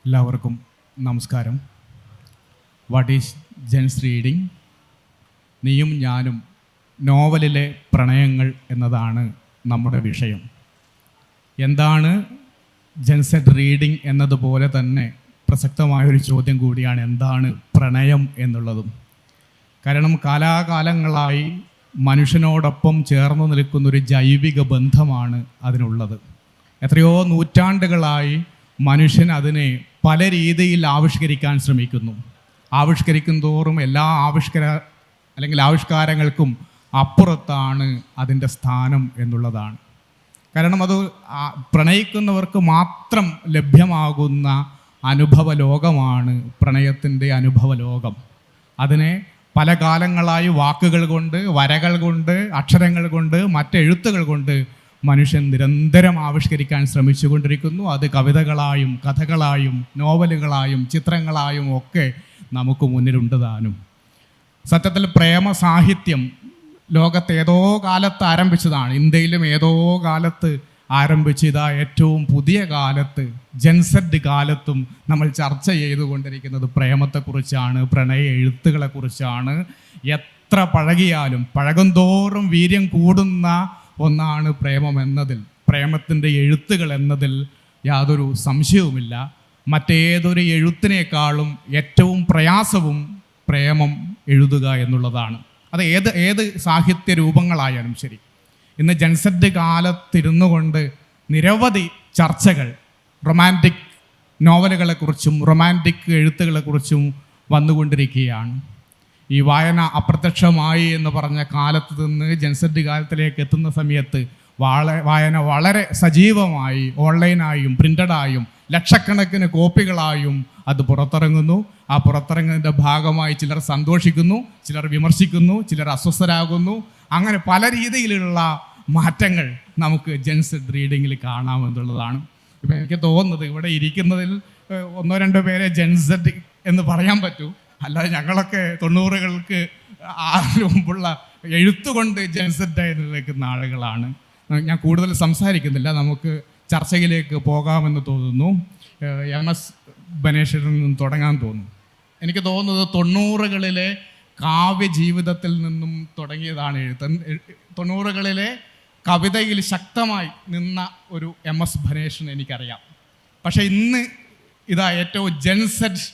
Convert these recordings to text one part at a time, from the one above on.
എല്ലാവർക്കും നമസ്കാരം. What is Jen's reading? നീയും ഞാനും നോവലിലെ പ്രണയങ്ങൾ എന്നതാണ് നമ്മുടെ വിഷയം. എന്താണ് ജെൻസെറ്റ് റീഡിംഗ് എന്നതുപോലെ തന്നെ പ്രസക്തമായൊരു ചോദ്യം കൂടിയാണ് എന്താണ് പ്രണയം എന്നുള്ളതും. കാരണം കാലാകാലങ്ങളായി മനുഷ്യനോടൊപ്പം ചേർന്ന് നിൽക്കുന്നൊരു ജൈവിക ബന്ധമാണ് അതിനുള്ളത്. എത്രയോ നൂറ്റാണ്ടുകളായി മനുഷ്യൻ അതിനെ പല രീതിയിൽ ആവിഷ്കരിക്കാൻ ശ്രമിക്കുന്നു. ആവിഷ്കരിക്കും തോറും എല്ലാ ആവിഷ്കാരങ്ങൾക്കും അപ്പുറത്താണ് അതിൻ്റെ സ്ഥാനം എന്നുള്ളതാണ്. കാരണം അത് പ്രണയിക്കുന്നവർക്ക് മാത്രം ലഭ്യമാകുന്ന അനുഭവ ലോകമാണ് പ്രണയത്തിൻ്റെ അനുഭവ ലോകം. അതിനെ പല കാലങ്ങളായി വാക്കുകൾ കൊണ്ട്, വരകൾ കൊണ്ട്, അക്ഷരങ്ങൾ കൊണ്ട്, മറ്റെഴുത്തുകൾ കൊണ്ട് മനുഷ്യൻ നിരന്തരം ആവിഷ്കരിക്കാൻ ശ്രമിച്ചുകൊണ്ടിരിക്കുന്നു. അത് കവിതകളായും കഥകളായും നോവലുകളായും ചിത്രങ്ങളായും ഒക്കെ നമുക്ക് മുന്നിലുണ്ട് താനും. സത്യത്തിൽ പ്രേമ സാഹിത്യം ലോകത്ത് ഏതോ കാലത്ത് ആരംഭിച്ചതാണ്. ഇന്ത്യയിലും ഏതോ കാലത്ത് ആരംഭിച്ച് ഇതാ ഏറ്റവും പുതിയ കാലത്ത് ജെൻസെറ്റ് കാലത്തും നമ്മൾ ചർച്ച ചെയ്തുകൊണ്ടിരിക്കുന്നത് പ്രേമത്തെക്കുറിച്ചാണ്, പ്രണയ എഴുത്തുകളെക്കുറിച്ചാണ്. എത്ര പഴകിയാലും പഴകുന്തോറും വീര്യം കൂടുന്ന ഒന്നാണ് പ്രേമം എന്നതിൽ, പ്രേമത്തിൻ്റെ എഴുത്തുകൾ എന്നതിൽ യാതൊരു സംശയവുമില്ല. മറ്റേതൊരു എഴുത്തിനേക്കാളും ഏറ്റവും പ്രയാസവും പ്രേമം എഴുതുക എന്നുള്ളതാണ്. അത് ഏത് സാഹിത്യ രൂപങ്ങളായാലും ശരി. ഇന്ന് ജെൻസെറ്റ് കാലത്തിരുന്നു കൊണ്ട് നിരവധി ചർച്ചകൾ റൊമാൻറ്റിക് നോവലുകളെക്കുറിച്ചും റൊമാൻറ്റിക് എഴുത്തുകളെക്കുറിച്ചും വന്നുകൊണ്ടിരിക്കുകയാണ്. ഈ വായന അപ്രത്യക്ഷമായി എന്ന് പറഞ്ഞ കാലത്ത് നിന്ന് ജെൻസെറ്റ് കാലത്തിലേക്ക് എത്തുന്ന സമയത്ത് വായന വളരെ സജീവമായി ഓൺലൈനായും പ്രിൻ്റഡായും ലക്ഷക്കണക്കിന് കോപ്പികളായും അത് പുറത്തിറങ്ങുന്നു. ആ പുറത്തിറങ്ങുന്നതിൻ്റെ ഭാഗമായി ചിലർ സന്തോഷിക്കുന്നു, ചിലർ വിമർശിക്കുന്നു, ചിലർ അസ്വസ്ഥരാകുന്നു. അങ്ങനെ പല രീതിയിലുള്ള മാറ്റങ്ങൾ നമുക്ക് ജെൻസെറ്റ് റീഡിങ്ങിൽ കാണാമെന്നുള്ളതാണ്. ഇപ്പം എനിക്ക് തോന്നുന്നത് ഇവിടെ ഇരിക്കുന്നതിൽ ഒന്നോ രണ്ടോ പേരെ ജെൻസെറ്റ് എന്ന് പറയാൻ പറ്റൂ. അല്ലാതെ ഞങ്ങളൊക്കെ 90കളുടെ മുമ്പുള്ള എഴുത്തുകൊണ്ട് ജെൻസെറ്റായി നിൽക്കുന്ന ആളുകളാണ്. ഞാൻ കൂടുതൽ സംസാരിക്കുന്നില്ല, നമുക്ക് ചർച്ചയിലേക്ക് പോകാമെന്ന് തോന്നുന്നു. MS ബനേഷിൽ നിന്നും തുടങ്ങാൻ തോന്നുന്നു. എനിക്ക് തോന്നുന്നത് 90കളിലെ കാവ്യജീവിതത്തിൽ നിന്നും തുടങ്ങിയതാണ് എഴുത്ത്. 90കളിലെ കവിതയിൽ ശക്തമായി നിന്ന ഒരു MS ബനേഷിനെ എനിക്കറിയാം. പക്ഷേ ഇന്ന് ഇതാ ഏറ്റവും ജെൻസെറ്റ്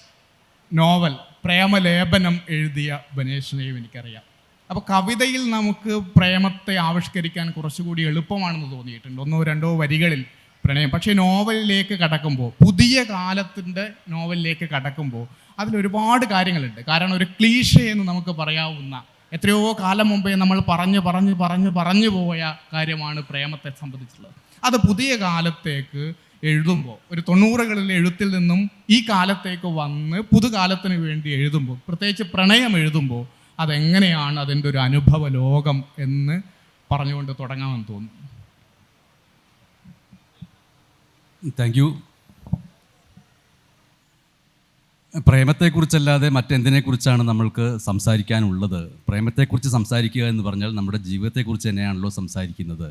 നോവൽ പ്രേമലേപനം എഴുതിയ ബനേഷിനെയും എനിക്കറിയാം. അപ്പോൾ കവിതയിൽ നമുക്ക് പ്രേമത്തെ ആവിഷ്കരിക്കാൻ കുറച്ചുകൂടി എളുപ്പമാണെന്ന് തോന്നിയിട്ടുണ്ട്, ഒന്നോ രണ്ടോ വരികളിൽ പ്രണയം. പക്ഷേ നോവലിലേക്ക് കടക്കുമ്പോൾ, പുതിയ കാലത്തിൻ്റെ നോവലിലേക്ക് കടക്കുമ്പോൾ അതിലൊരുപാട് കാര്യങ്ങളുണ്ട്. കാരണം ഒരു ക്ലീഷേ എന്ന് നമുക്ക് പറയാവുന്ന, എത്രയോ കാലം മുമ്പേ നമ്മൾ പറഞ്ഞു പോയ കാര്യമാണ് പ്രേമത്തെ സംബന്ധിച്ചുള്ളത്. അത് പുതിയ കാലത്തേക്ക് എഴുതുമ്പോൾ, ഒരു 90കളിലെ എഴുത്തിൽ നിന്നും ഈ കാലത്തേക്ക് വന്ന് പുതുകാലത്തിന് വേണ്ടി എഴുതുമ്പോൾ, പ്രത്യേകിച്ച് പ്രണയം എഴുതുമ്പോൾ അതെങ്ങനെയാണ് അതിൻ്റെ ഒരു അനുഭവ ലോകം എന്ന് പറഞ്ഞുകൊണ്ട് തുടങ്ങാമെന്ന് തോന്നുന്നു. Thank you. പ്രേമത്തെക്കുറിച്ചല്ലാതെ മറ്റെന്തിനെക്കുറിച്ചാണ് നമ്മൾക്ക് സംസാരിക്കാനുള്ളത്? പ്രേമത്തെക്കുറിച്ച് സംസാരിക്കുക എന്ന് പറഞ്ഞാൽ നമ്മുടെ ജീവിതത്തെക്കുറിച്ച് തന്നെയാണല്ലോ സംസാരിക്കുന്നത്.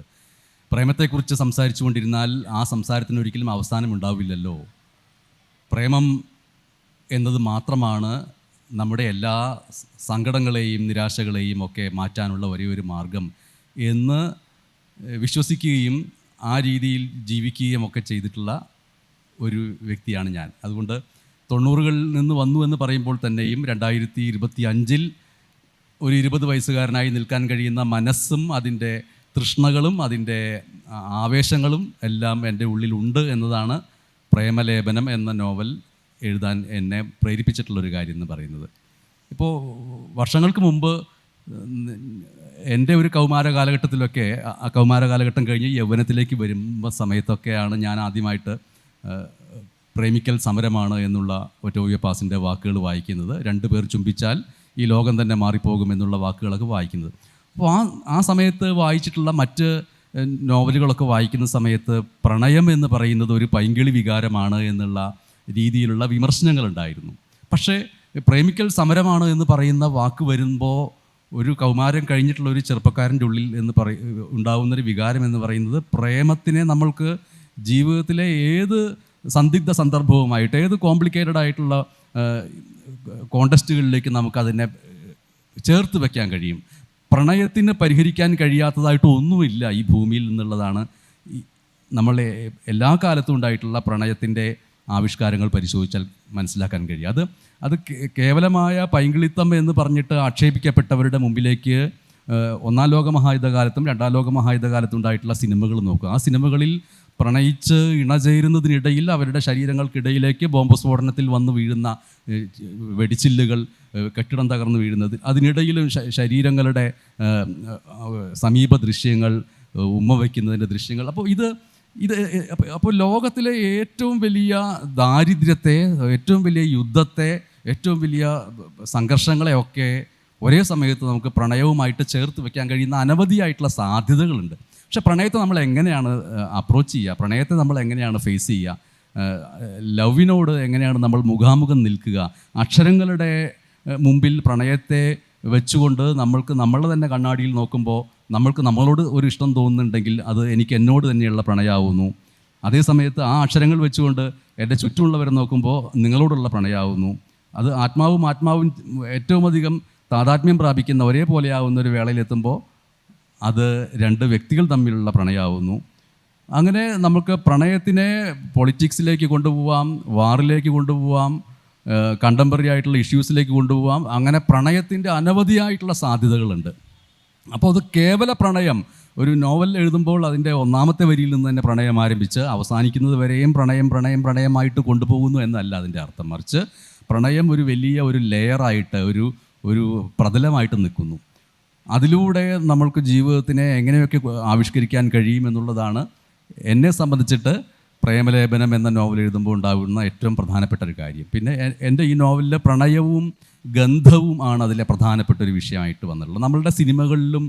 പ്രേമത്തെക്കുറിച്ച് സംസാരിച്ചു കൊണ്ടിരുന്നാൽ ആ സംസാരത്തിന് ഒരിക്കലും അവസാനം ഉണ്ടാവില്ലല്ലോ. പ്രേമം എന്നത് മാത്രമാണ് നമ്മുടെ എല്ലാ സങ്കടങ്ങളെയും നിരാശകളെയും ഒക്കെ മാറ്റാനുള്ള ഒരേ ഒരു മാർഗം എന്ന് വിശ്വസിക്കുകയും ആ രീതിയിൽ ജീവിക്കുകയും ഒക്കെ ചെയ്തിട്ടുള്ള ഒരു വ്യക്തിയാണ് ഞാൻ. അതുകൊണ്ട് 90കളിൽ നിന്ന് വന്നു എന്ന് പറയുമ്പോൾ തന്നെയും 2025 ഒരു 20 വയസ്സുകാരനായി നിൽക്കാൻ കഴിയുന്ന മനസ്സും അതിൻ്റെ തൃഷ്ണകളും അതിൻ്റെ ആവേശങ്ങളും എല്ലാം എൻ്റെ ഉള്ളിലുണ്ട് എന്നതാണ് പ്രേമലേപനം എന്ന നോവൽ എഴുതാൻ എന്നെ പ്രേരിപ്പിച്ചിട്ടുള്ളൊരു കാര്യം എന്ന് പറയുന്നത്. ഇപ്പോൾ വർഷങ്ങൾക്ക് മുമ്പ് എൻ്റെ ഒരു കൗമാര കാലഘട്ടത്തിലൊക്കെ, ആ കൗമാര കാലഘട്ടം കഴിഞ്ഞ് യൗവനത്തിലേക്ക് വരുമ്പോൾ സമയത്തൊക്കെയാണ് ഞാൻ ആദ്യമായിട്ട് പ്രേമിക്കൽ സമരമാണ് എന്നുള്ള ഒറ്റോവിയോ പാസിൻ്റെ വാക്കുകൾ വായിക്കുന്നത്. 2 പേർ ചുംബിച്ചാൽ ഈ ലോകം തന്നെ മാറിപ്പോകുമെന്നുള്ള വാക്കുകളൊക്കെ വായിക്കുന്നത്. അപ്പോൾ ആ സമയത്ത് വായിച്ചിട്ടുള്ള മറ്റ് നോവലുകളൊക്കെ വായിക്കുന്ന സമയത്ത് പ്രണയം എന്ന് പറയുന്നത് ഒരു പൈങ്കിളി വികാരമാണ് എന്നുള്ള രീതിയിലുള്ള വിമർശനങ്ങളുണ്ടായിരുന്നു. പക്ഷേ പ്രേമിക്കൽ സമരമാണ് എന്ന് പറയുന്ന വാക്ക് വരുമ്പോൾ ഒരു കൗമാരം കഴിഞ്ഞിട്ടുള്ള ഒരു ചെറുപ്പക്കാരൻ്റെ ഉള്ളിൽ ഉണ്ടാകുന്നൊരു വികാരം എന്ന് പറയുന്നത് പ്രേമത്തിനെ നമ്മൾക്ക് ജീവിതത്തിലെ ഏത് സന്ദിഗ്ധ സന്ദർഭവുമായിട്ട് ഏത് കോംപ്ലിക്കേറ്റഡ് ആയിട്ടുള്ള കോണ്ടസ്റ്റുകളിലേക്ക് നമുക്കതിനെ ചേർത്ത് വയ്ക്കാൻ കഴിയും. പ്രണയത്തിന് പരിഹരിക്കാൻ കഴിയാത്തതായിട്ട് ഒന്നുമില്ല ഈ ഭൂമിയിൽ നിന്നുള്ളതാണ് നമ്മൾ എല്ലാ കാലത്തും ഉണ്ടായിട്ടുള്ള പ്രണയത്തിൻ്റെ ആവിഷ്കാരങ്ങൾ പരിശോധിച്ചാൽ മനസ്സിലാക്കാൻ കഴിയും. അത് കേവലമായ പൈങ്കിളിത്തം എന്ന് പറഞ്ഞിട്ട് ആക്ഷേപിക്കപ്പെട്ടവരുടെ മുമ്പിലേക്ക് ഒന്നാം ലോക മഹായുദ്ധകാലത്തും രണ്ടാം ലോക മഹായുദ്ധകാലത്തും ഉണ്ടായിട്ടുള്ള സിനിമകൾ നോക്കുക. ആ സിനിമകളിൽ പ്രണയിച്ച് ഇണചേരുന്നതിനിടയിൽ അവരുടെ ശരീരങ്ങൾക്കിടയിലേക്ക് ബോംബ് സ്ഫോടനത്തിൽ വന്ന് വീഴുന്ന വെടിച്ചില്ലുകൾ, കെട്ടിടം തകർന്നു വീഴുന്നത്, അതിനിടയിലും ശരീരങ്ങളുടെ സമീപ ദൃശ്യങ്ങൾ, ഉമ്മ വയ്ക്കുന്നതിൻ്റെ ദൃശ്യങ്ങൾ. അപ്പോൾ ലോകത്തിലെ ഏറ്റവും വലിയ ദാരിദ്ര്യത്തെ, ഏറ്റവും വലിയ യുദ്ധത്തെ, ഏറ്റവും വലിയ സംഘർഷങ്ങളെയൊക്കെ ഒരേ സമയത്ത് നമുക്ക് പ്രണയവുമായിട്ട് ചേർത്ത് വെക്കാൻ കഴിയുന്ന അനവധിയായിട്ടുള്ള സാധ്യതകളുണ്ട്. പക്ഷെ പ്രണയത്തെ നമ്മൾ എങ്ങനെയാണ് അപ്രോച്ച് ചെയ്യുക, പ്രണയത്തെ നമ്മൾ എങ്ങനെയാണ് ഫേസ് ചെയ്യുക, ലവിനോട് എങ്ങനെയാണ് നമ്മൾ മുഖാമുഖം നിൽക്കുക, അക്ഷരങ്ങളുടെ മുമ്പിൽ പ്രണയത്തെ വെച്ചുകൊണ്ട് നമ്മളെ തന്നെ കണ്ണാടിയിൽ നോക്കുമ്പോൾ നമ്മൾക്ക് നമ്മളോട് ഒരു ഇഷ്ടം തോന്നുന്നുണ്ടെങ്കിൽ അത് എനിക്ക് എന്നോട് തന്നെയുള്ള പ്രണയമാവുന്നു. അതേ സമയത്ത് ആ അക്ഷരങ്ങൾ വെച്ചുകൊണ്ട് എൻ്റെ ചുറ്റുമുള്ളവരെ നോക്കുമ്പോൾ നിങ്ങളോടുള്ള പ്രണയമാവുന്നു. അത് ആത്മാവും ഏറ്റവും അധികം താതാത്മ്യം പ്രാപിക്കുന്ന ഒരേപോലെയാവുന്ന ഒരു വേളയിലെത്തുമ്പോൾ അത് രണ്ട് വ്യക്തികൾ തമ്മിലുള്ള പ്രണയമാവുന്നു. അങ്ങനെ നമുക്ക് പ്രണയത്തിനെ പൊളിറ്റിക്സിലേക്ക് കൊണ്ടുപോവാം, വാറിലേക്ക് കൊണ്ടുപോവാം, കണ്ടംപററി ആയിട്ടുള്ള ഇഷ്യൂസിലേക്ക് കൊണ്ടുപോകാം. അങ്ങനെ പ്രണയത്തിൻ്റെ അനവധിയായിട്ടുള്ള സാധ്യതകളുണ്ട്. അപ്പോൾ അത് കേവല പ്രണയം, ഒരു നോവൽ എഴുതുമ്പോൾ അതിൻ്റെ ഒന്നാമത്തെ വരിയിൽ നിന്ന് തന്നെ പ്രണയം ആരംഭിച്ച് അവസാനിക്കുന്നത് വരെയും പ്രണയമായിട്ട് കൊണ്ടുപോകുന്നു എന്നല്ല അതിൻ്റെ അർത്ഥം. മറിച്ച് പ്രണയം ഒരു വലിയ ഒരു ലെയറായിട്ട്, ഒരു പ്രതലമായിട്ട് നിൽക്കുന്നു. അതിലൂടെ നമ്മൾക്ക് ജീവിതത്തിനെ എങ്ങനെയൊക്കെ ആവിഷ്കരിക്കാൻ കഴിയുമെന്നുള്ളതാണ് എന്നെ സംബന്ധിച്ചിട്ട് പ്രേമലേപനം എന്ന നോവൽ എഴുതുമ്പോൾ ഉണ്ടാകുന്ന ഏറ്റവും പ്രധാനപ്പെട്ട ഒരു കാര്യം. പിന്നെ എൻ്റെ ഈ നോവലിലെ പ്രണയവും ഗന്ധവും ആണ് അതിലെ പ്രധാനപ്പെട്ട ഒരു വിഷയമായിട്ട് വന്നിട്ടുള്ളത്. നമ്മളുടെ സിനിമകളിലും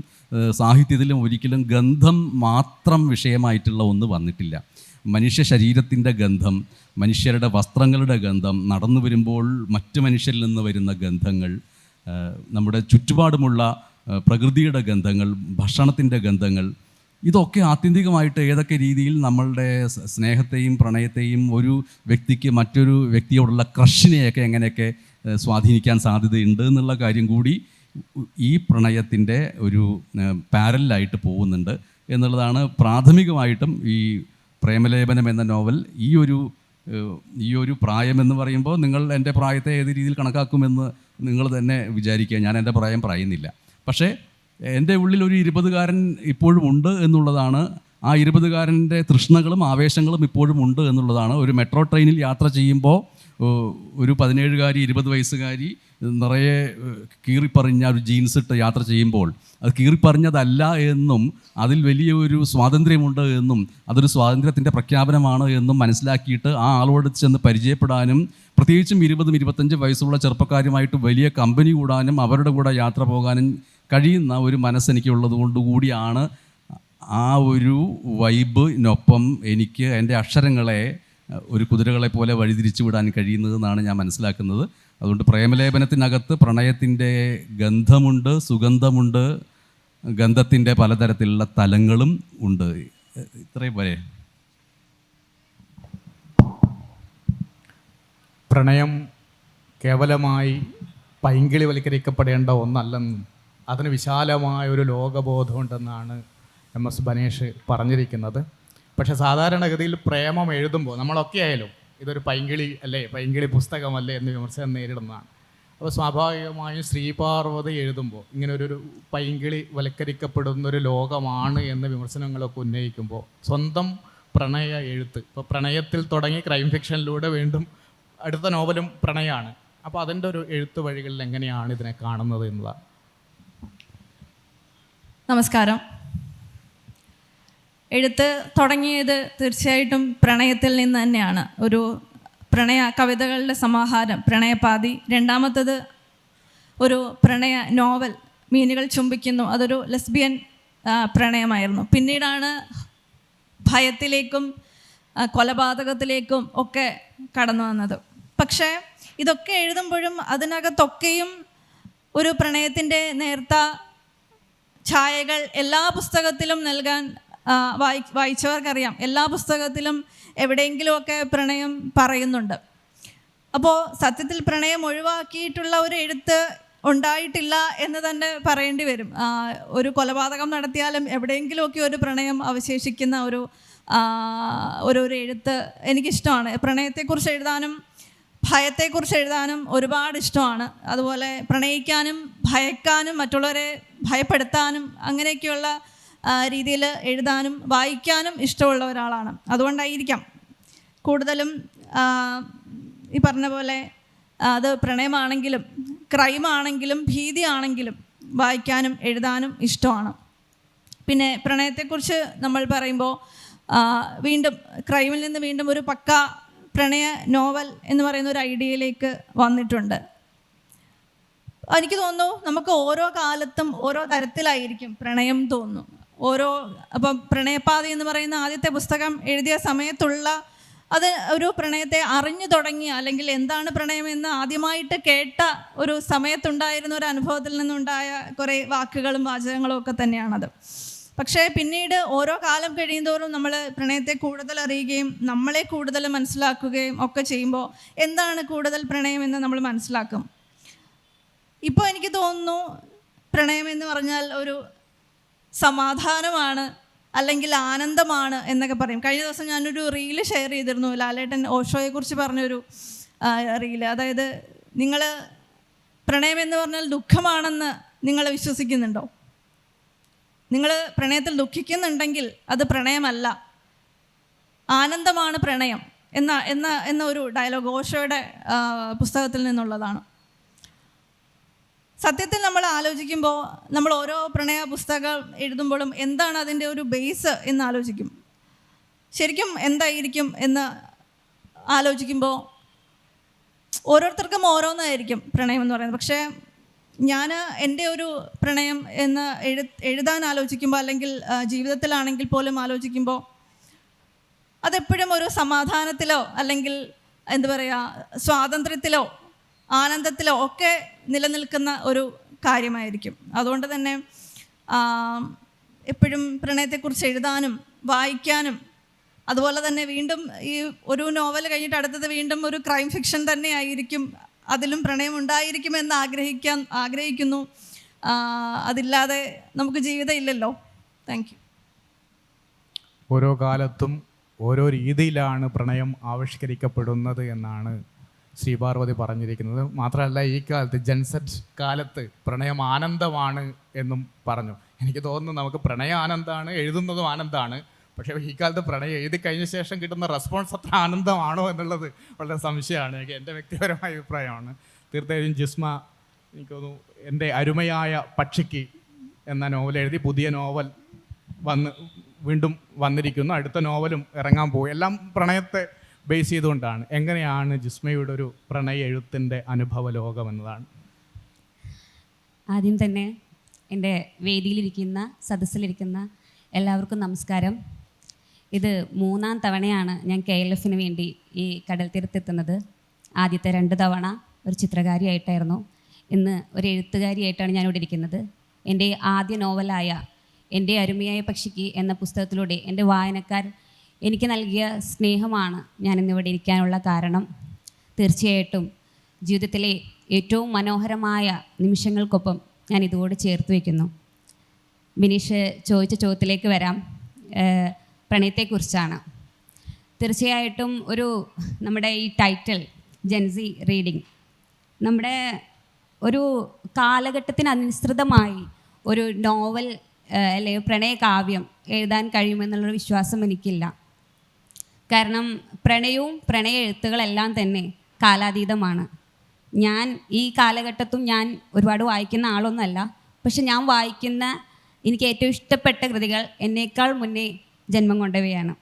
സാഹിത്യത്തിലും ഒരിക്കലും ഗന്ധം മാത്രം വിഷയമായിട്ടുള്ള ഒന്ന് വന്നിട്ടില്ല. മനുഷ്യ ശരീരത്തിൻ്റെ ഗന്ധം, മനുഷ്യരുടെ വസ്ത്രങ്ങളുടെ ഗന്ധം, നടന്നു വരുമ്പോൾ മറ്റു മനുഷ്യരിൽ നിന്ന് വരുന്ന ഗന്ധങ്ങൾ, നമ്മുടെ ചുറ്റുപാടുമുള്ള പ്രകൃതിയുടെ ഗന്ധങ്ങൾ, ഭക്ഷണത്തിൻ്റെ ഗന്ധങ്ങൾ, ഇതൊക്കെ ആത്യന്തികമായിട്ട് ഏതൊക്കെ രീതിയിൽ നമ്മളുടെ സ്നേഹത്തെയും പ്രണയത്തെയും ഒരു വ്യക്തിക്ക് മറ്റൊരു വ്യക്തിയോടുള്ള ക്രഷിനെയൊക്കെ എങ്ങനെയൊക്കെ സ്വാധീനിക്കാൻ സാധ്യതയുണ്ട് എന്നുള്ള കാര്യം കൂടി ഈ പ്രണയത്തിൻ്റെ ഒരു പാരലായിട്ട് പോകുന്നുണ്ട് എന്നുള്ളതാണ് പ്രാഥമികമായിട്ടും ഈ പ്രേമലേപനം എന്ന നോവൽ. ഈ ഒരു പ്രായമെന്ന് പറയുമ്പോൾ നിങ്ങൾ എൻ്റെ പ്രായത്തെ ഏത് രീതിയിൽ കണക്കാക്കുമെന്ന് നിങ്ങൾ തന്നെ വിചാരിക്കുക. ഞാൻ എൻ്റെ പ്രായം പറയുന്നില്ല. പക്ഷേ എൻ്റെ ഉള്ളിൽ ഒരു 20കാരൻ ഇപ്പോഴും ഉണ്ട് എന്നുള്ളതാണ്. ആ 20കാരൻ്റെ തൃഷ്ണകളും ആവേശങ്ങളും ഇപ്പോഴും ഉണ്ട് എന്നുള്ളതാണ്. ഒരു മെട്രോ ട്രെയിനിൽ യാത്ര ചെയ്യുമ്പോൾ ഒരു 17കാരി 20 വയസ്സുകാരി നിറയെ കീറിപ്പറിഞ്ഞ ഒരു ജീൻസ് ഇട്ട് യാത്ര ചെയ്യുമ്പോൾ അത് കീറിപ്പറിഞ്ഞതല്ല എന്നും അതിൽ വലിയൊരു സ്വാതന്ത്ര്യമുണ്ട് എന്നും അതൊരു സ്വാതന്ത്ര്യത്തിൻ്റെ പ്രഖ്യാപനമാണ് എന്നും മനസ്സിലാക്കിയിട്ട് ആ ആളോട് ചെന്ന് പരിചയപ്പെടാനും, പ്രത്യേകിച്ചും 20-25 വയസ്സുള്ള ചെറുപ്പക്കാരുമായിട്ട് വലിയ കമ്പനി കൂടാനും അവരുടെ കൂടെ യാത്ര പോകാനും കഴിയുന്ന ഒരു മനസ്സെനിക്കുള്ളത് കൊണ്ടുകൂടിയാണ് ആ ഒരു വൈബിനൊപ്പം എനിക്ക് എൻ്റെ അക്ഷരങ്ങളെ ഒരു കുതിരകളെ പോലെ വഴിതിരിച്ചു വിടാൻ കഴിയുന്നതെന്നാണ് ഞാൻ മനസ്സിലാക്കുന്നത്. അതുകൊണ്ട് പ്രേമലേപനത്തിനകത്ത് പ്രണയത്തിൻ്റെ ഗന്ധമുണ്ട്, സുഗന്ധമുണ്ട്, ഗന്ധത്തിൻ്റെ പലതരത്തിലുള്ള തലങ്ങളും ഉണ്ട്. ഇത്രയും പോലെ. പ്രണയം കേവലമായി പൈങ്കിളിവൽക്കരിക്കപ്പെടേണ്ട ഒന്നല്ലെന്നും അതിന് വിശാലമായ ഒരു ലോകബോധമുണ്ടെന്നാണ് MS ബനേഷ് പറഞ്ഞിരിക്കുന്നത്. പക്ഷേ സാധാരണഗതിയിൽ പ്രേമം എഴുതുമ്പോൾ നമ്മളൊക്കെ ആയാലും ഇതൊരു പൈങ്കിളി അല്ലേ, പൈങ്കിളി പുസ്തകമല്ലേ എന്ന് വിമർശനം നേരിടുന്നതാണ്. അപ്പോൾ സ്വാഭാവികമായും ശ്രീപാർവതി എഴുതുമ്പോൾ ഇങ്ങനൊരു പൈങ്കിളി വൽക്കരിക്കപ്പെടുന്നൊരു ലോകമാണ് എന്ന് വിമർശനങ്ങളൊക്കെ ഉന്നയിക്കുമ്പോൾ സ്വന്തം പ്രണയ എഴുത്ത്, ഇപ്പോൾ പ്രണയത്തിൽ തുടങ്ങി ക്രൈം ഫിക്ഷനിലൂടെ വീണ്ടും അടുത്ത നോവലും പ്രണയമാണ്. അപ്പോൾ അതിൻ്റെ ഒരു എഴുത്ത് വഴികളിൽ എങ്ങനെയാണ് ഇതിനെ കാണുന്നത് എന്നതാണ്. നമസ്കാരം. എഴുത്ത് തുടങ്ങിയത് തീർച്ചയായിട്ടും പ്രണയത്തിൽ നിന്ന് തന്നെയാണ്. ഒരു പ്രണയ കവിതകളുടെ സമാഹാരം പ്രണയപാതി, രണ്ടാമത്തത് ഒരു പ്രണയ നോവൽ മീനുകൾ ചുംബിക്കുന്നു, അതൊരു ലെസ്ബിയൻ പ്രണയമായിരുന്നു. പിന്നീടാണ് ഭയത്തിലേക്കും കൊലപാതകത്തിലേക്കും ഒക്കെ കടന്നു വന്നത്. പക്ഷേ ഇതൊക്കെ എഴുതുമ്പോഴും അതിനകത്തൊക്കെയും ഒരു പ്രണയത്തിൻ്റെ നേർത്ത ഛായകൾ എല്ലാ പുസ്തകത്തിലും നൽകാൻ വായിച്ചവർക്കറിയാം, എല്ലാ പുസ്തകത്തിലും എവിടെയെങ്കിലുമൊക്കെ പ്രണയം പറയുന്നുണ്ട്. അപ്പോൾ സത്യത്തിൽ പ്രണയം ഒഴിവാക്കിയിട്ടുള്ള ഒരു എഴുത്ത് ഉണ്ടായിട്ടില്ല എന്ന് തന്നെ പറയേണ്ടി വരും. ഒരു കൊലപാതകം നടത്തിയാലും എവിടെയെങ്കിലുമൊക്കെ ഒരു പ്രണയം അവശേഷിക്കുന്ന ഒരു എഴുത്ത് എനിക്കിഷ്ടമാണ്. പ്രണയത്തെക്കുറിച്ച് എഴുതാനും ഭയത്തെക്കുറിച്ച് എഴുതാനും ഒരുപാട് ഇഷ്ടമാണ്. അതുപോലെ പ്രണയിക്കാനും ഭയക്കാനും മറ്റുള്ളവരെ ഭയപ്പെടുത്താനും അങ്ങനെയൊക്കെയുള്ള രീതിയിൽ എഴുതാനും വായിക്കാനും ഇഷ്ടമുള്ള ഒരാളാണ്. അതുകൊണ്ടായിരിക്കാം കൂടുതലും ഈ പറഞ്ഞ പോലെ അത് പ്രണയമാണെങ്കിലും ക്രൈമാണെങ്കിലും ഭീതിയാണെങ്കിലും വായിക്കാനും എഴുതാനും ഇഷ്ടമാണ്. പിന്നെ പ്രണയത്തെക്കുറിച്ച് നമ്മൾ പറയുമ്പോൾ വീണ്ടും ക്രൈമിൽ നിന്ന് വീണ്ടും ഒരു പക്ക പ്രണയ നോവൽ എന്ന് പറയുന്ന ഒരു ഐഡിയയിലേക്ക് വന്നിട്ടുണ്ട്. എനിക്ക് തോന്നുന്നു നമുക്ക് ഓരോ കാലത്തും ഓരോ തരത്തിലായിരിക്കും പ്രണയം തോന്നുന്നു. അപ്പം പ്രണയപാതി എന്ന് പറയുന്ന ആദ്യത്തെ പുസ്തകം എഴുതിയ സമയത്തുള്ള അത് ഒരു പ്രണയത്തെ അറിഞ്ഞു തുടങ്ങിയ അല്ലെങ്കിൽ എന്താണ് പ്രണയമെന്ന് ആദ്യമായിട്ട് കേട്ട ഒരു സമയത്തുണ്ടായിരുന്ന ഒരു അനുഭവത്തിൽ നിന്നുണ്ടായ കുറേ വാക്കുകളും വാചകങ്ങളും ഒക്കെ തന്നെയാണത്. പക്ഷേ പിന്നീട് ഓരോ കാലം കഴിയുന്തോറും നമ്മൾ പ്രണയത്തെ കൂടുതൽ അറിയുകയും നമ്മളെ കൂടുതൽ മനസ്സിലാക്കുകയും ഒക്കെ ചെയ്യുമ്പോൾ എന്താണ് കൂടുതൽ പ്രണയമെന്ന് നമ്മൾ മനസ്സിലാക്കും. ഇപ്പോൾ എനിക്ക് തോന്നുന്നു പ്രണയമെന്ന് പറഞ്ഞാൽ ഒരു സമാധാനമാണ് അല്ലെങ്കിൽ ആനന്ദമാണ് എന്നൊക്കെ പറയും. കഴിഞ്ഞ ദിവസം ഞാനൊരു റീല് ഷെയർ ചെയ്തിരുന്നു, ലാലേട്ടൻ ഓഷോയെക്കുറിച്ച് പറഞ്ഞൊരു റീല്. അതായത് നിങ്ങൾ പ്രണയമെന്ന് പറഞ്ഞാൽ ദുഃഖമാണെന്ന് നിങ്ങൾ വിശ്വസിക്കുന്നുണ്ടോ? നിങ്ങൾ പ്രണയത്തിൽ ദുഃഖിക്കുന്നുണ്ടെങ്കിൽ അത് പ്രണയമല്ല, ആനന്ദമാണ് പ്രണയം എന്ന ഒരു ഡയലോഗ് ഓഷോയുടെ പുസ്തകത്തിൽ നിന്നുള്ളതാണ്. സത്യത്തിൽ നമ്മൾ ആലോചിക്കുമ്പോൾ നമ്മൾ ഓരോ പ്രണയ പുസ്തകം എഴുതുമ്പോഴും എന്താണ് അതിൻ്റെ ഒരു ബേസ് എന്ന് ആലോചിക്കും. ശരിക്കും എന്തായിരിക്കും എന്ന് ആലോചിക്കുമ്പോൾ ഓരോരുത്തർക്കും ഓരോന്നായിരിക്കും പ്രണയം എന്ന് പറയുന്നത്. പക്ഷേ ഞാൻ എൻ്റെ ഒരു പ്രണയം എന്ന് എഴുതാൻ ആലോചിക്കുമ്പോൾ അല്ലെങ്കിൽ ജീവിതത്തിലാണെങ്കിൽ പോലും ആലോചിക്കുമ്പോൾ അതെപ്പോഴും ഒരു സമാധാനത്തിലോ അല്ലെങ്കിൽ എന്താ പറയുക സ്വാതന്ത്ര്യത്തിലോ ആനന്ദത്തിലോ ഒക്കെ നിലനിൽക്കുന്ന ഒരു കാര്യമായിരിക്കും. അതുകൊണ്ട് തന്നെ എപ്പോഴും പ്രണയത്തെക്കുറിച്ച് എഴുതാനും വായിക്കാനും, അതുപോലെ തന്നെ വീണ്ടും ഈ ഒരു നോവൽ കഴിഞ്ഞിട്ട് അടുത്തത് വീണ്ടും ഒരു ക്രൈം ഫിക്ഷൻ തന്നെ ആയിരിക്കും, അതിലും പ്രണയം ഉണ്ടായിരിക്കുമെന്ന് ആഗ്രഹിക്കുന്നു. അതില്ലാതെ നമുക്ക് ജീവിതം ഇല്ലല്ലോ. Thank you. ഓരോ കാലത്തും ഓരോ രീതിയിലാണ് പ്രണയം ആവിഷ്കരിക്കപ്പെടുന്നത് എന്നാണ് ശ്രീപാർവതി പറഞ്ഞിരിക്കുന്നത്. മാത്രമല്ല ഈ കാലത്ത് ജൻസെറ്റ് കാലത്ത് പ്രണയം ആനന്ദമാണ് എന്നും പറഞ്ഞു. എനിക്ക് തോന്നുന്നു നമുക്ക് പ്രണയം ആനന്ദമാണ്, എഴുതുന്നതും ആനന്ദമാണ്. പക്ഷേ ഈ കാലത്ത് പ്രണയം എഴുതി കഴിഞ്ഞ ശേഷം കിട്ടുന്ന റെസ്പോൺസ് അത്ര ആനന്ദമാണോ എന്നുള്ളത് വളരെ സംശയമാണ്. എൻ്റെ വ്യക്തിപരമായ അഭിപ്രായമാണ്. തീർച്ചയായും ജിസ്മ എനിക്ക് തോന്നുന്നു എൻ്റെ അരുമയായ പക്ഷിക്ക് എന്ന നോവൽ എഴുതി, പുതിയ നോവൽ വീണ്ടും വന്നിരിക്കുന്നു, അടുത്ത നോവലും ഇറങ്ങാൻ പോകും. എല്ലാം പ്രണയത്തെ ബേസ് ചെയ്തുകൊണ്ടാണ്. എങ്ങനെയാണ് ജിസ്മയുടെ ഒരു പ്രണയ എഴുത്തിൻ്റെ അനുഭവ ലോകം എന്നതാണ്. ആദ്യം തന്നെ എൻ്റെ വേദിയിലിരിക്കുന്ന സദസ്സിലിരിക്കുന്ന എല്ലാവർക്കും നമസ്കാരം. ഇത് 3-ാം തവണയാണ് ഞാൻ KLF വേണ്ടി ഈ കടൽ തീരത്തെത്തുന്നത്. ആദ്യത്തെ 2 തവണ ഒരു ചിത്രകാരിയായിട്ടായിരുന്നു, ഇന്ന് ഒരു എഴുത്തുകാരിയായിട്ടാണ് ഞാനിവിടെ ഇരിക്കുന്നത്. എൻ്റെ ആദ്യ നോവലായ എൻ്റെ അരുമയായ പക്ഷിക്ക് എന്ന പുസ്തകത്തിലൂടെ എൻ്റെ വായനക്കാർ എനിക്ക് നൽകിയ സ്നേഹമാണ് ഞാനിന്നിവിടെ ഇരിക്കാനുള്ള കാരണം. തീർച്ചയായിട്ടും ജീവിതത്തിലെ ഏറ്റവും മനോഹരമായ നിമിഷങ്ങൾക്കൊപ്പം ഞാൻ ഇതുകൂടി ചേർത്ത് വയ്ക്കുന്നു. ബിനീഷ് ചോദിച്ച ചോദ്യത്തിലേക്ക് വരാം. പ്രണയത്തെക്കുറിച്ചാണ്. തീർച്ചയായിട്ടും നമ്മുടെ ഈ ടൈറ്റിൽ ജെൻസി റീഡിങ് നമ്മുടെ ഒരു കാലഘട്ടത്തിനനുസൃതമായി ഒരു നോവൽ അല്ലെങ്കിൽ പ്രണയകാവ്യം എഴുതാൻ കഴിയുമെന്നുള്ളൊരു വിശ്വാസം എനിക്കില്ല. കാരണം പ്രണയവും പ്രണയ എഴുത്തുകളെല്ലാം തന്നെ കാലാതീതമാണ്. ഞാൻ ഈ കാലഘട്ടത്തും ഞാൻ ഒരുപാട് വായിക്കുന്ന ആളൊന്നുമല്ല. പക്ഷെ ഞാൻ വായിക്കുന്ന എനിക്ക് ഏറ്റവും ഇഷ്ടപ്പെട്ട കൃതികൾ എന്നേക്കാൾ മുന്നേ ജന്മം കൊണ്ടവയാണ്.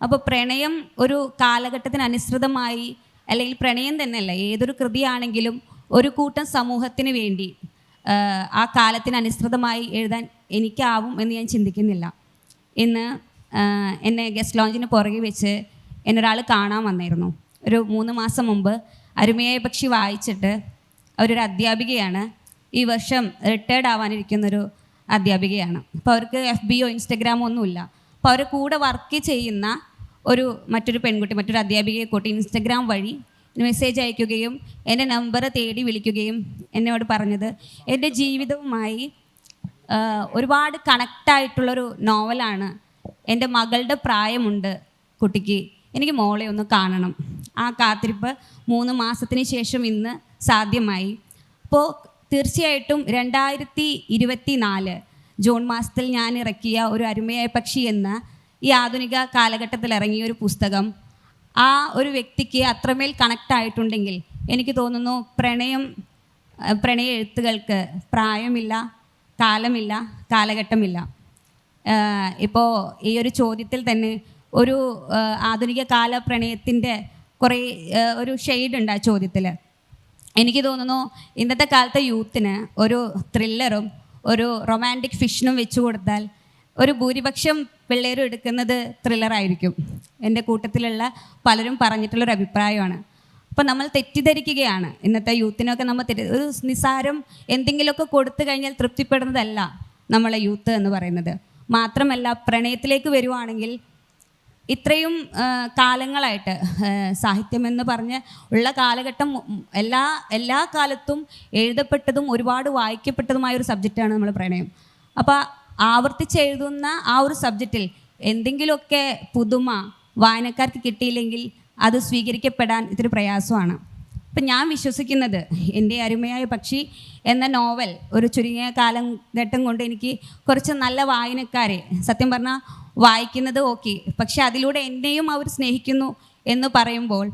അപ്പോൾ പ്രണയം ഒരു കാലഘട്ടത്തിനനുസൃതമായി, അല്ലെങ്കിൽ പ്രണയം തന്നെയല്ല, ഏതൊരു കൃതിയാണെങ്കിലും ഒരു കൂട്ടം സമൂഹത്തിന് വേണ്ടി ആ കാലത്തിനനുസൃതമായി എഴുതാൻ എനിക്കാവും എന്ന് ഞാൻ ചിന്തിക്കുന്നില്ല. ഇന്ന് എന്നെ ഗസ്റ്റ് ലോഞ്ചിന് പുറകെ വെച്ച് എന്നൊരാൾ കാണാൻ വന്നിരുന്നു. ഒരു 3 മാസം മുമ്പ് അരുമയായ പക്ഷി വായിച്ചിട്ട് അവരൊരു അധ്യാപികയാണ്, ഈ വർഷം റിട്ടയർഡ് ആവാനിരിക്കുന്നൊരു അധ്യാപികയാണ്. അപ്പോൾ അവർക്ക് FBയോ ഇൻസ്റ്റഗ്രാമോ ഒന്നുമില്ല. അപ്പോൾ അവരെ കൂടെ വർക്ക് ചെയ്യുന്ന മറ്റൊരു പെൺകുട്ടി, മറ്റൊരു അധ്യാപികയെ കൂട്ടി ഇൻസ്റ്റഗ്രാം വഴി മെസ്സേജ് അയക്കുകയും എൻ്റെ നമ്പർ തേടി വിളിക്കുകയും എന്നോട് പറഞ്ഞത് എൻ്റെ ജീവിതവുമായി ഒരുപാട് കണക്റ്റായിട്ടുള്ളൊരു നോവലാണ്. എൻ്റെ മകളുടെ പ്രായമുണ്ട് കുട്ടിക്ക്, എനിക്ക് മോളെ ഒന്ന് കാണണം. ആ കാത്തിരിപ്പ് 3 മാസത്തിന് ശേഷം ഇന്ന് സാധ്യമായി. അപ്പോൾ തീർച്ചയായിട്ടും 2024 ജൂൺ മാസത്തിൽ ഞാൻ ഇറക്കിയ ഒരു അരുമയായ പക്ഷി എന്ന ഈ ആധുനിക കാലഘട്ടത്തിൽ ഇറങ്ങിയ ഒരു പുസ്തകം ആ ഒരു വ്യക്തിക്ക് അത്രമേൽ കണക്റ്റ് ആയിട്ടുണ്ടെങ്കിൽ എനിക്ക് തോന്നുന്നു പ്രണയ എഴുത്തുകൾക്ക് പ്രായമില്ല, കാലമില്ല, കാലഘട്ടമില്ല. ഇപ്പോൾ ഈ ഒരു ചോദ്യത്തിൽ തന്നെ ഒരു ആധുനിക കാല പ്രണയത്തിൻ്റെ കുറേ ഒരു ഷെയ്ഡ് ഉണ്ട് ആ ചോദ്യത്തിൽ. എനിക്ക് തോന്നുന്നു ഇന്നത്തെ കാലത്തെ യൂത്തിന് ഒരു ത്രില്ലറും ഒരു റൊമാൻറ്റിക് ഫിക്ഷനും വെച്ചു കൊടുത്താൽ ഒരു ഭൂരിപക്ഷം പിള്ളേരും എടുക്കുന്നത് ത്രില്ലറായിരിക്കും. എൻ്റെ കൂട്ടത്തിലുള്ള പലരും പറഞ്ഞിട്ടുള്ളൊരു അഭിപ്രായമാണ്. അപ്പോൾ നമ്മൾ തെറ്റിദ്ധരിക്കുകയാണ്. ഇന്നത്തെ യൂത്തിനൊക്കെ നമ്മൾ ഒരു നിസ്സാരം എന്തെങ്കിലുമൊക്കെ കൊടുത്തു കഴിഞ്ഞാൽ തൃപ്തിപ്പെടുന്നതല്ല നമ്മളെ യൂത്ത് എന്ന് പറയുന്നത്. മാത്രമല്ല പ്രണയത്തിലേക്ക് വരുവാണെങ്കിൽ ഇത്രയും കാലങ്ങളായിട്ട് സാഹിത്യമെന്ന് പറഞ്ഞ് ഉള്ള കാലഘട്ടം എല്ലാ കാലത്തും എഴുതപ്പെട്ടതും ഒരുപാട് വായിക്കപ്പെട്ടതുമായൊരു സബ്ജക്റ്റാണ് നമ്മൾ പ്രണയം. അപ്പോൾ ആവർത്തിച്ചെഴുതുന്ന ആ ഒരു സബ്ജക്റ്റിൽ എന്തെങ്കിലുമൊക്കെ പുതുമ വായനക്കാർക്ക് കിട്ടിയില്ലെങ്കിൽ അത് സ്വീകരിക്കപ്പെടാൻ ഇത്തിരി പ്രയാസമാണ്. അപ്പം ഞാൻ വിശ്വസിക്കുന്നത് എൻ്റെ അരുമയായ പക്ഷി എന്ന നോവൽ ഒരു ചുരുങ്ങിയ കാലഘട്ടം കൊണ്ട് എനിക്ക് കുറച്ച് നല്ല വായനക്കാരെ സത്യം പറഞ്ഞാൽ വായിക്കുന്നത് ഓക്കെ, പക്ഷെ അതിലൂടെ എന്നെയും അവർ സ്നേഹിക്കുന്നു എന്ന് പറയുമ്പോൾ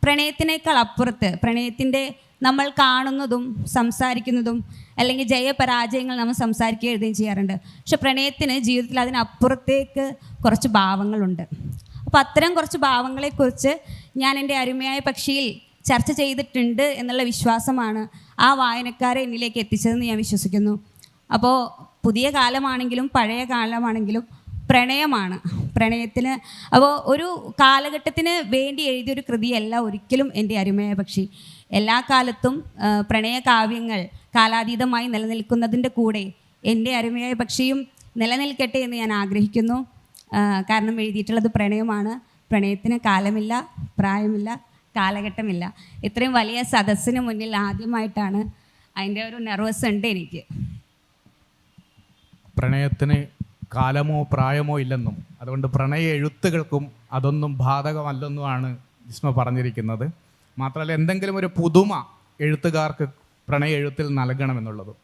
പ്രണയത്തിനേക്കാൾ അപ്പുറത്ത് പ്രണയത്തിൻ്റെ നമ്മൾ കാണുന്നതും സംസാരിക്കുന്നതും അല്ലെങ്കിൽ ജയപരാജയങ്ങൾ നമ്മൾ സംസാരിക്കുകയും എഴുതുകയും ചെയ്യാറുണ്ട്. പക്ഷെ പ്രണയത്തിന് ജീവിതത്തിൽ അതിനപ്പുറത്തേക്ക് കുറച്ച് ഭാവങ്ങളുണ്ട്. അപ്പോൾ അത്തരം കുറച്ച് ഭാവങ്ങളെക്കുറിച്ച് ഞാൻ എൻ്റെ അരുമയായ പക്ഷിയിൽ ചർച്ച ചെയ്തിട്ടുണ്ട് എന്നുള്ള വിശ്വാസമാണ് ആ വായനക്കാരെ എന്നിലേക്ക് എത്തിച്ചതെന്ന് ഞാൻ വിശ്വസിക്കുന്നു. അപ്പോൾ പുതിയ കാലമാണെങ്കിലും പഴയ കാലമാണെങ്കിലും പ്രണയമാണ്. പ്രണയത്തിന് അപ്പോൾ ഒരു കാലഘട്ടത്തിന് വേണ്ടി എഴുതിയൊരു കൃതിയല്ല ഒരിക്കലും എൻ്റെ അരുമയായ പക്ഷി. എല്ലാ കാലത്തും പ്രണയകാവ്യങ്ങൾ കാലാതീതമായി നിലനിൽക്കുന്നതിൻ്റെ കൂടെ എൻ്റെ അരുമയായ പക്ഷിയും നിലനിൽക്കട്ടെ എന്ന് ഞാൻ ആഗ്രഹിക്കുന്നു. കാരണം എഴുതിയിട്ടുള്ളത് പ്രണയമാണ്. പ്രണയത്തിന് കാലമില്ല, പ്രായമില്ല, കാലഘട്ടമില്ല. ഇത്രയും വലിയ സദസ്സിന് മുന്നിൽ ആദ്യമായിട്ടാണ് അതിൻ്റെ ഒരു നെർവസ് ഉണ്ട് എനിക്ക്. പ്രണയത്തിന് കാലമോ പ്രായമോ ഇല്ലെന്നും അതുകൊണ്ട് പ്രണയ എഴുത്തുകൾക്കും അതൊന്നും ബാധകമല്ലെന്നുമാണ് ജിസ്മ പറഞ്ഞിരിക്കുന്നത്. മാത്രമല്ല എന്തെങ്കിലും ഒരു പുതുമ എഴുത്തുകാർക്ക് പ്രണയ എഴുത്തിൽ നൽകണമെന്നുള്ളതും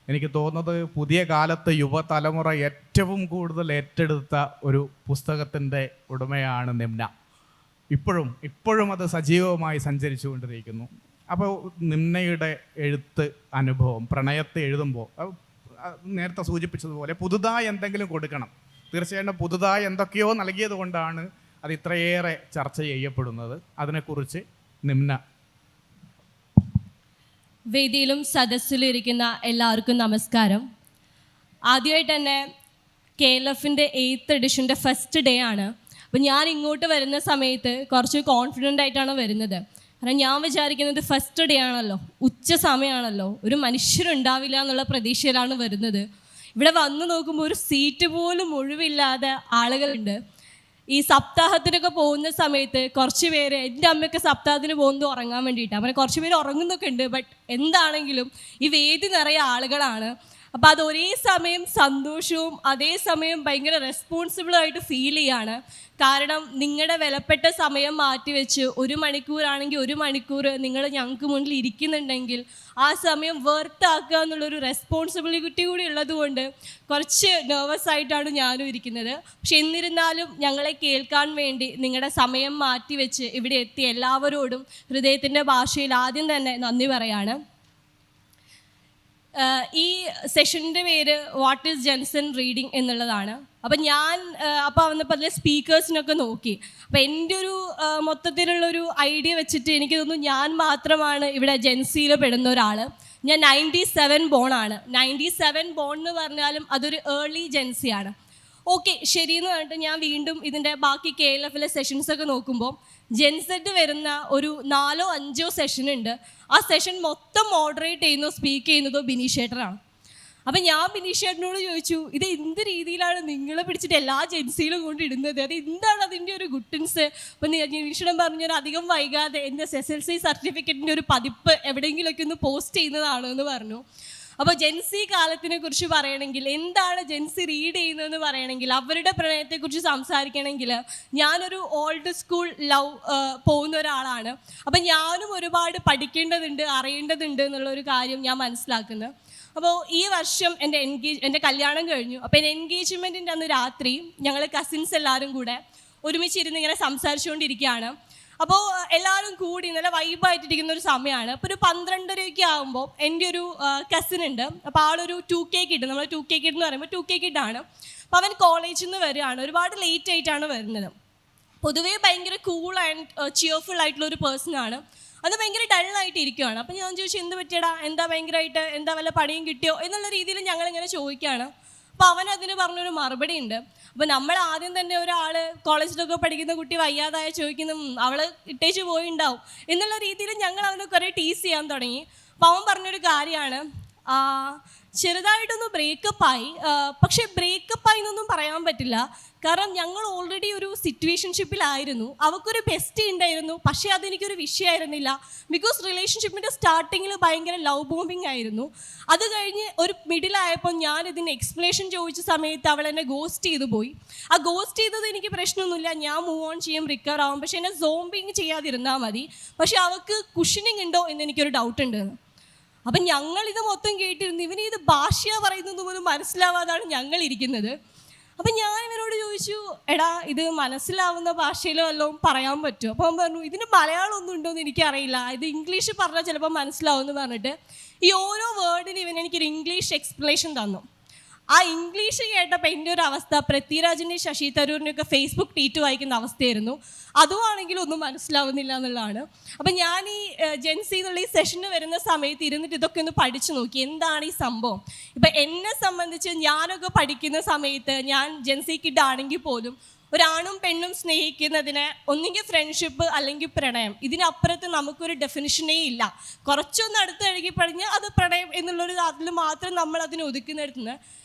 എനിക്ക് തോന്നുന്നത് പുതിയ കാലത്ത് യുവതലമുറ ഏറ്റവും കൂടുതൽ ഏറ്റെടുത്ത ഒരു പുസ്തകത്തിൻ്റെ ഉടമയാണ് നിംന. ഇപ്പോഴും അത് സജീവമായി സഞ്ചരിച്ചു കൊണ്ടിരിക്കുന്നു. അപ്പോൾ നിംനയുടെ എഴുത്ത് അനുഭവം പ്രണയത്തെ എഴുതുമ്പോൾ നേരത്തെ സൂചിപ്പിച്ചതുപോലെ പുതുതായി എന്തെങ്കിലും കൊടുക്കണം. തീർച്ചയായിട്ടും പുതുതായി എന്തൊക്കെയോ നൽകിയത് കൊണ്ടാണ് അത് ഇത്രയേറെ ചർച്ച ചെയ്യപ്പെടുന്നത്. അതിനെക്കുറിച്ച് നിംന. വേദിയിലും സദസ്സിലും ഇരിക്കുന്ന എല്ലാവർക്കും നമസ്കാരം. ആദ്യമായിട്ട് തന്നെ KLFൻ്റെ 8th എഡിഷൻ്റെ ഫസ്റ്റ് ഡേ ആണ്. അപ്പോൾ ഞാൻ ഇങ്ങോട്ട് വരുന്ന സമയത്ത് കുറച്ച് കോൺഫിഡൻ്റ് ആയിട്ടാണ് വരുന്നത്. കാരണം ഞാൻ വിചാരിക്കുന്നത് ഫസ്റ്റ് ഡേ ആണല്ലോ, ഉച്ച സമയമാണല്ലോ, ഒരു മനുഷ്യരുണ്ടാവില്ല എന്നുള്ള പ്രതീക്ഷയിലാണ് വരുന്നത്. ഇവിടെ വന്ന് നോക്കുമ്പോൾ ഒരു സീറ്റ് പോലും ഒഴിവില്ലാതെ ആളുകളുണ്ട്. ഈ സപ്താഹത്തിനൊക്കെ പോകുന്ന സമയത്ത് കുറച്ച് പേര്, എൻ്റെ അമ്മയൊക്കെ സപ്താഹത്തിന് പോകുന്നത് ഉറങ്ങാൻ വേണ്ടിയിട്ടാണ്. അങ്ങനെ കുറച്ച് പേര് ഉറങ്ങുന്നൊക്കെ ഉണ്ട്. ബട്ട് എന്താണെങ്കിലും ഈ വേദി നിറയെ ആളുകളാണ്. അപ്പോൾ അത് ഒരേ സമയം സന്തോഷവും അതേസമയം ഭയങ്കര റെസ്പോൺസിബിളായിട്ട് ഫീൽ ചെയ്യാണ്. കാരണം നിങ്ങളുടെ വിലപ്പെട്ട സമയം മാറ്റിവെച്ച് 1 മണിക്കൂറാണെങ്കിൽ 1 മണിക്കൂർ നിങ്ങൾ ഞങ്ങൾക്ക് മുന്നിൽ ഇരിക്കുന്നുണ്ടെങ്കിൽ ആ സമയം വെർത്താക്കുക എന്നുള്ളൊരു റെസ്പോൺസിബിലിറ്റി കൂടി ഉള്ളതുകൊണ്ട് കുറച്ച് നെർവസ് ആയിട്ടാണ് ഞാനും ഇരിക്കുന്നത്. പക്ഷെ എന്നിരുന്നാലും ഞങ്ങളെ കേൾക്കാൻ വേണ്ടി നിങ്ങളുടെ സമയം മാറ്റിവെച്ച് ഇവിടെ എത്തിയ എല്ലാവരോടും ഹൃദയത്തിൻ്റെ ഭാഷയിൽ ആദ്യം തന്നെ നന്ദി പറയാണ്. ഈ സെഷൻ്റെ പേര് വാട്ട് ഈസ് ജെൻസൺ റീഡിങ് എന്നുള്ളതാണ്. അപ്പം ഞാൻ വന്നപ്പോൾ അതിലെ സ്പീക്കേഴ്സിനൊക്കെ നോക്കി. അപ്പം എൻ്റെ ഒരു മൊത്തത്തിലുള്ളൊരു ഐഡിയ വെച്ചിട്ട് എനിക്ക് തോന്നുന്നു ഞാൻ മാത്രമാണ് ഇവിടെ ജെൻസിയിൽ പെടുന്ന ഒരാൾ. ഞാൻ 97 ബോണാണ്. 97 ബോൺ എന്ന് പറഞ്ഞാലും അതൊരു ഏർലി ജെൻസിയാണ്. ഓക്കെ ശരിയെന്ന് പറഞ്ഞിട്ട് ഞാൻ വീണ്ടും ഇതിൻ്റെ ബാക്കി KLFലെ സെഷൻസൊക്കെ നോക്കുമ്പോൾ ജെൻസെറ്റ് വരുന്ന ഒരു 4 5 സെഷൻ ഉണ്ട്. ആ സെഷൻ മൊത്തം മോഡറേറ്റ് ചെയ്യുന്നതോ സ്പീക്ക് ചെയ്യുന്നതോ ബിനീഷേട്ടറാണ്. അപ്പം ഞാൻ ബിനീഷേട്ടനോട് ചോദിച്ചു, ഇത് എന്ത് രീതിയിലാണ് നിങ്ങളെ പിടിച്ചിട്ട് എല്ലാ ജെൻസിയിലും കൊണ്ടിടുന്നത്, അത് എന്താണ് അതിൻ്റെ ഒരു ഗുഡൻസ്? അപ്പം ബിനീഷേട്ടൻ പറഞ്ഞു, ഞാൻ അധികം വൈകാതെ എൻ്റെ SSLC സർട്ടിഫിക്കറ്റിൻ്റെ ഒരു പതിപ്പ് എവിടെയെങ്കിലുമൊക്കെ ഒന്ന് പോസ്റ്റ് ചെയ്യുന്നതാണ് എന്ന് പറഞ്ഞു. അപ്പോൾ ജെൻസി കാലത്തിനെ കുറിച്ച് പറയണമെങ്കിൽ, എന്താണ് ജെൻസി റീഡ് ചെയ്യുന്നതെന്ന് പറയണമെങ്കിൽ, അവരുടെ പ്രണയത്തെക്കുറിച്ച് സംസാരിക്കണമെങ്കിൽ, ഞാനൊരു ഓൾഡ് സ്കൂൾ ലവ് പോകുന്ന ഒരാളാണ്. അപ്പം ഞാനും ഒരുപാട് പഠിക്കേണ്ടതുണ്ട്, അറിയേണ്ടതുണ്ട് എന്നുള്ളൊരു കാര്യം ഞാൻ മനസ്സിലാക്കുന്നത്. അപ്പോൾ ഈ വർഷം എൻ്റെ കല്യാണം കഴിഞ്ഞു. അപ്പോൾ എൻ്റെ എൻഗേജ്മെൻറ്റിൻ്റെ അന്ന് രാത്രി ഞങ്ങൾ കസിൻസ് എല്ലാവരും കൂടെ ഒരുമിച്ചിരുന്ന് ഇങ്ങനെ സംസാരിച്ചുകൊണ്ടിരിക്കുകയാണ്. അപ്പോൾ എല്ലാവരും കൂടി നല്ല വൈബായിട്ടിരിക്കുന്ന ഒരു സമയമാണ്. അപ്പോൾ ഒരു 12:30 ആകുമ്പോൾ എൻ്റെ ഒരു കസിൻ ഉണ്ട്. അപ്പോൾ ആളൊരു 2K കിഡ്, നമ്മൾ 2K കിഡ് എന്ന് പറയുമ്പോൾ 2K കിഡാണ്. അപ്പോൾ അവൻ കോളേജിൽ നിന്ന് വരികയാണ്, ഒരുപാട് ലേറ്റ് ആയിട്ടാണ് വരുന്നത്. പൊതുവേ ഭയങ്കര കൂൾ ആൻഡ് ചിയർഫുൾ ആയിട്ടുള്ള ഒരു പേഴ്സണാണ്. അത് ഭയങ്കര ഡള്ളായിട്ട് ഇരിക്കുകയാണ്. അപ്പം ഞാൻ ചോദിച്ചു, എന്ത് പറ്റിയടാ, എന്താ ഭയങ്കരമായിട്ട്, എന്താ വല്ല പണിയും കിട്ടിയോ എന്നുള്ള രീതിയിൽ ഞങ്ങളിങ്ങനെ ചോദിക്കുകയാണ്. അപ്പോൾ അവൻ അതിന് പറഞ്ഞൊരു മറുപടി ഉണ്ട്. അപ്പോൾ നമ്മൾ ആദ്യം തന്നെ ഒരാൾ കോളേജിലൊക്കെ പഠിക്കുന്ന കുട്ടി വയ്യാതായ ചോദിക്കുന്നു, അവൾ ഇട്ടേച്ച് പോയിണ്ടാവും എന്നുള്ള രീതിയിൽ ഞങ്ങൾ അവനെ കുറേ ടീസ് ചെയ്യാൻ തുടങ്ങി. അപ്പോൾ അവൻ പറഞ്ഞൊരു കാര്യമാണ്, ചെറുതായിട്ടൊന്ന് ബ്രേക്കപ്പായി, പക്ഷേ ബ്രേക്കപ്പായി എന്നൊന്നും പറയാൻ പറ്റില്ല. കാരണം ഞങ്ങൾ ഓൾറെഡി ഒരു സിറ്റുവേഷൻഷിപ്പിലായിരുന്നു. അവൾക്കൊരു ബെസ്റ്റ് ഉണ്ടായിരുന്നു, പക്ഷേ അതെനിക്കൊരു വിഷയമായിരുന്നില്ല. ബിക്കോസ് റിലേഷൻഷിപ്പിൻ്റെ സ്റ്റാർട്ടിങ്ങിൽ ഭയങ്കര ലവ് ബോംബിങ് ആയിരുന്നു. അത് കഴിഞ്ഞ് ഒരു മിഡിലായപ്പോൾ ഞാൻ ഇതിന് എക്സ്പ്ലനേഷൻ ചോദിച്ച സമയത്ത് അവൾ എന്നെ ഗോസ്റ്റ് ചെയ്തു പോയി. ആ ഗോസ്റ്റ് ചെയ്തത് എനിക്ക് പ്രശ്നമൊന്നുമില്ല, ഞാൻ മൂവ് ഓൺ ചെയ്യും, റിക്കവർ ആവും. പക്ഷേ എന്നെ സോംബിങ് ചെയ്യാതിരുന്നാൽ മതി. പക്ഷേ അവൾക്ക് കുഷനിങ് ഉണ്ടോ എന്ന് എനിക്കൊരു ഡൗട്ട് ഉണ്ടെന്ന്. അപ്പം ഞങ്ങളിത് മൊത്തം കേട്ടിരുന്നു. ഇവന് ഇത് ഭാഷ പറയുന്നത് പോലും മനസ്സിലാവാതാണ് ഞങ്ങളിരിക്കുന്നത്. അപ്പം ഞാൻ ഇവനോട് ചോദിച്ചു, എടാ ഇത് മനസ്സിലാവുന്ന ഭാഷയിലോ വല്ലതും പറയാൻ പറ്റുമോ? അപ്പോൾ അവൻ പറഞ്ഞു, ഇതിന് മലയാളം ഒന്നും ഉണ്ടോയെന്ന് എനിക്കറിയില്ല, ഇത് ഇംഗ്ലീഷ് പറഞ്ഞാൽ ചിലപ്പോൾ മനസ്സിലാവും എന്ന് പറഞ്ഞിട്ട് ഈ ഓരോ വേർഡിന് ഇവൻ എനിക്കൊരു ഇംഗ്ലീഷ് എക്സ്പ്ലനേഷൻ തന്നു. ആ ഇംഗ്ലീഷ് കേട്ടപ്പോൾ എൻ്റെ ഒരു അവസ്ഥ പൃഥ്വിരാജിൻ്റെ ശശി തരൂരിൻ്റെയൊക്കെ ഫേസ്ബുക്ക് ട്വീറ്റ് വായിക്കുന്ന അവസ്ഥയായിരുന്നു. അതുമാണെങ്കിലും ഒന്നും മനസ്സിലാവുന്നില്ല എന്നുള്ളതാണ്. അപ്പം ഞാൻ ഈ ജെൻസി എന്നുള്ള ഈ സെഷന് വരുന്ന സമയത്ത് ഇരുന്നിട്ട് ഇതൊക്കെ ഒന്ന് പഠിച്ചു നോക്കി, എന്താണ് ഈ സംഭവം. ഇപ്പം എന്നെ സംബന്ധിച്ച് ഞാനൊക്കെ പഠിക്കുന്ന സമയത്ത്, ഞാൻ ജെൻസി കിഡ് ആണെങ്കിൽ പോലും ഒരാണും പെണ്ണും സ്നേഹിക്കുന്നതിന് ഒന്നുകിൽ ഫ്രണ്ട്ഷിപ്പ് അല്ലെങ്കിൽ പ്രണയം, ഇതിനപ്പുറത്ത് നമുക്കൊരു ഡെഫിനിഷനേ ഇല്ല. കുറച്ചൊന്ന് അടുത്ത് കഴുകി പറഞ്ഞാൽ അത് പ്രണയം എന്നുള്ളൊരു അതിൽ മാത്രം നമ്മൾ അതിനെ ഒതുക്കുന്നിടത്തുനിന്ന്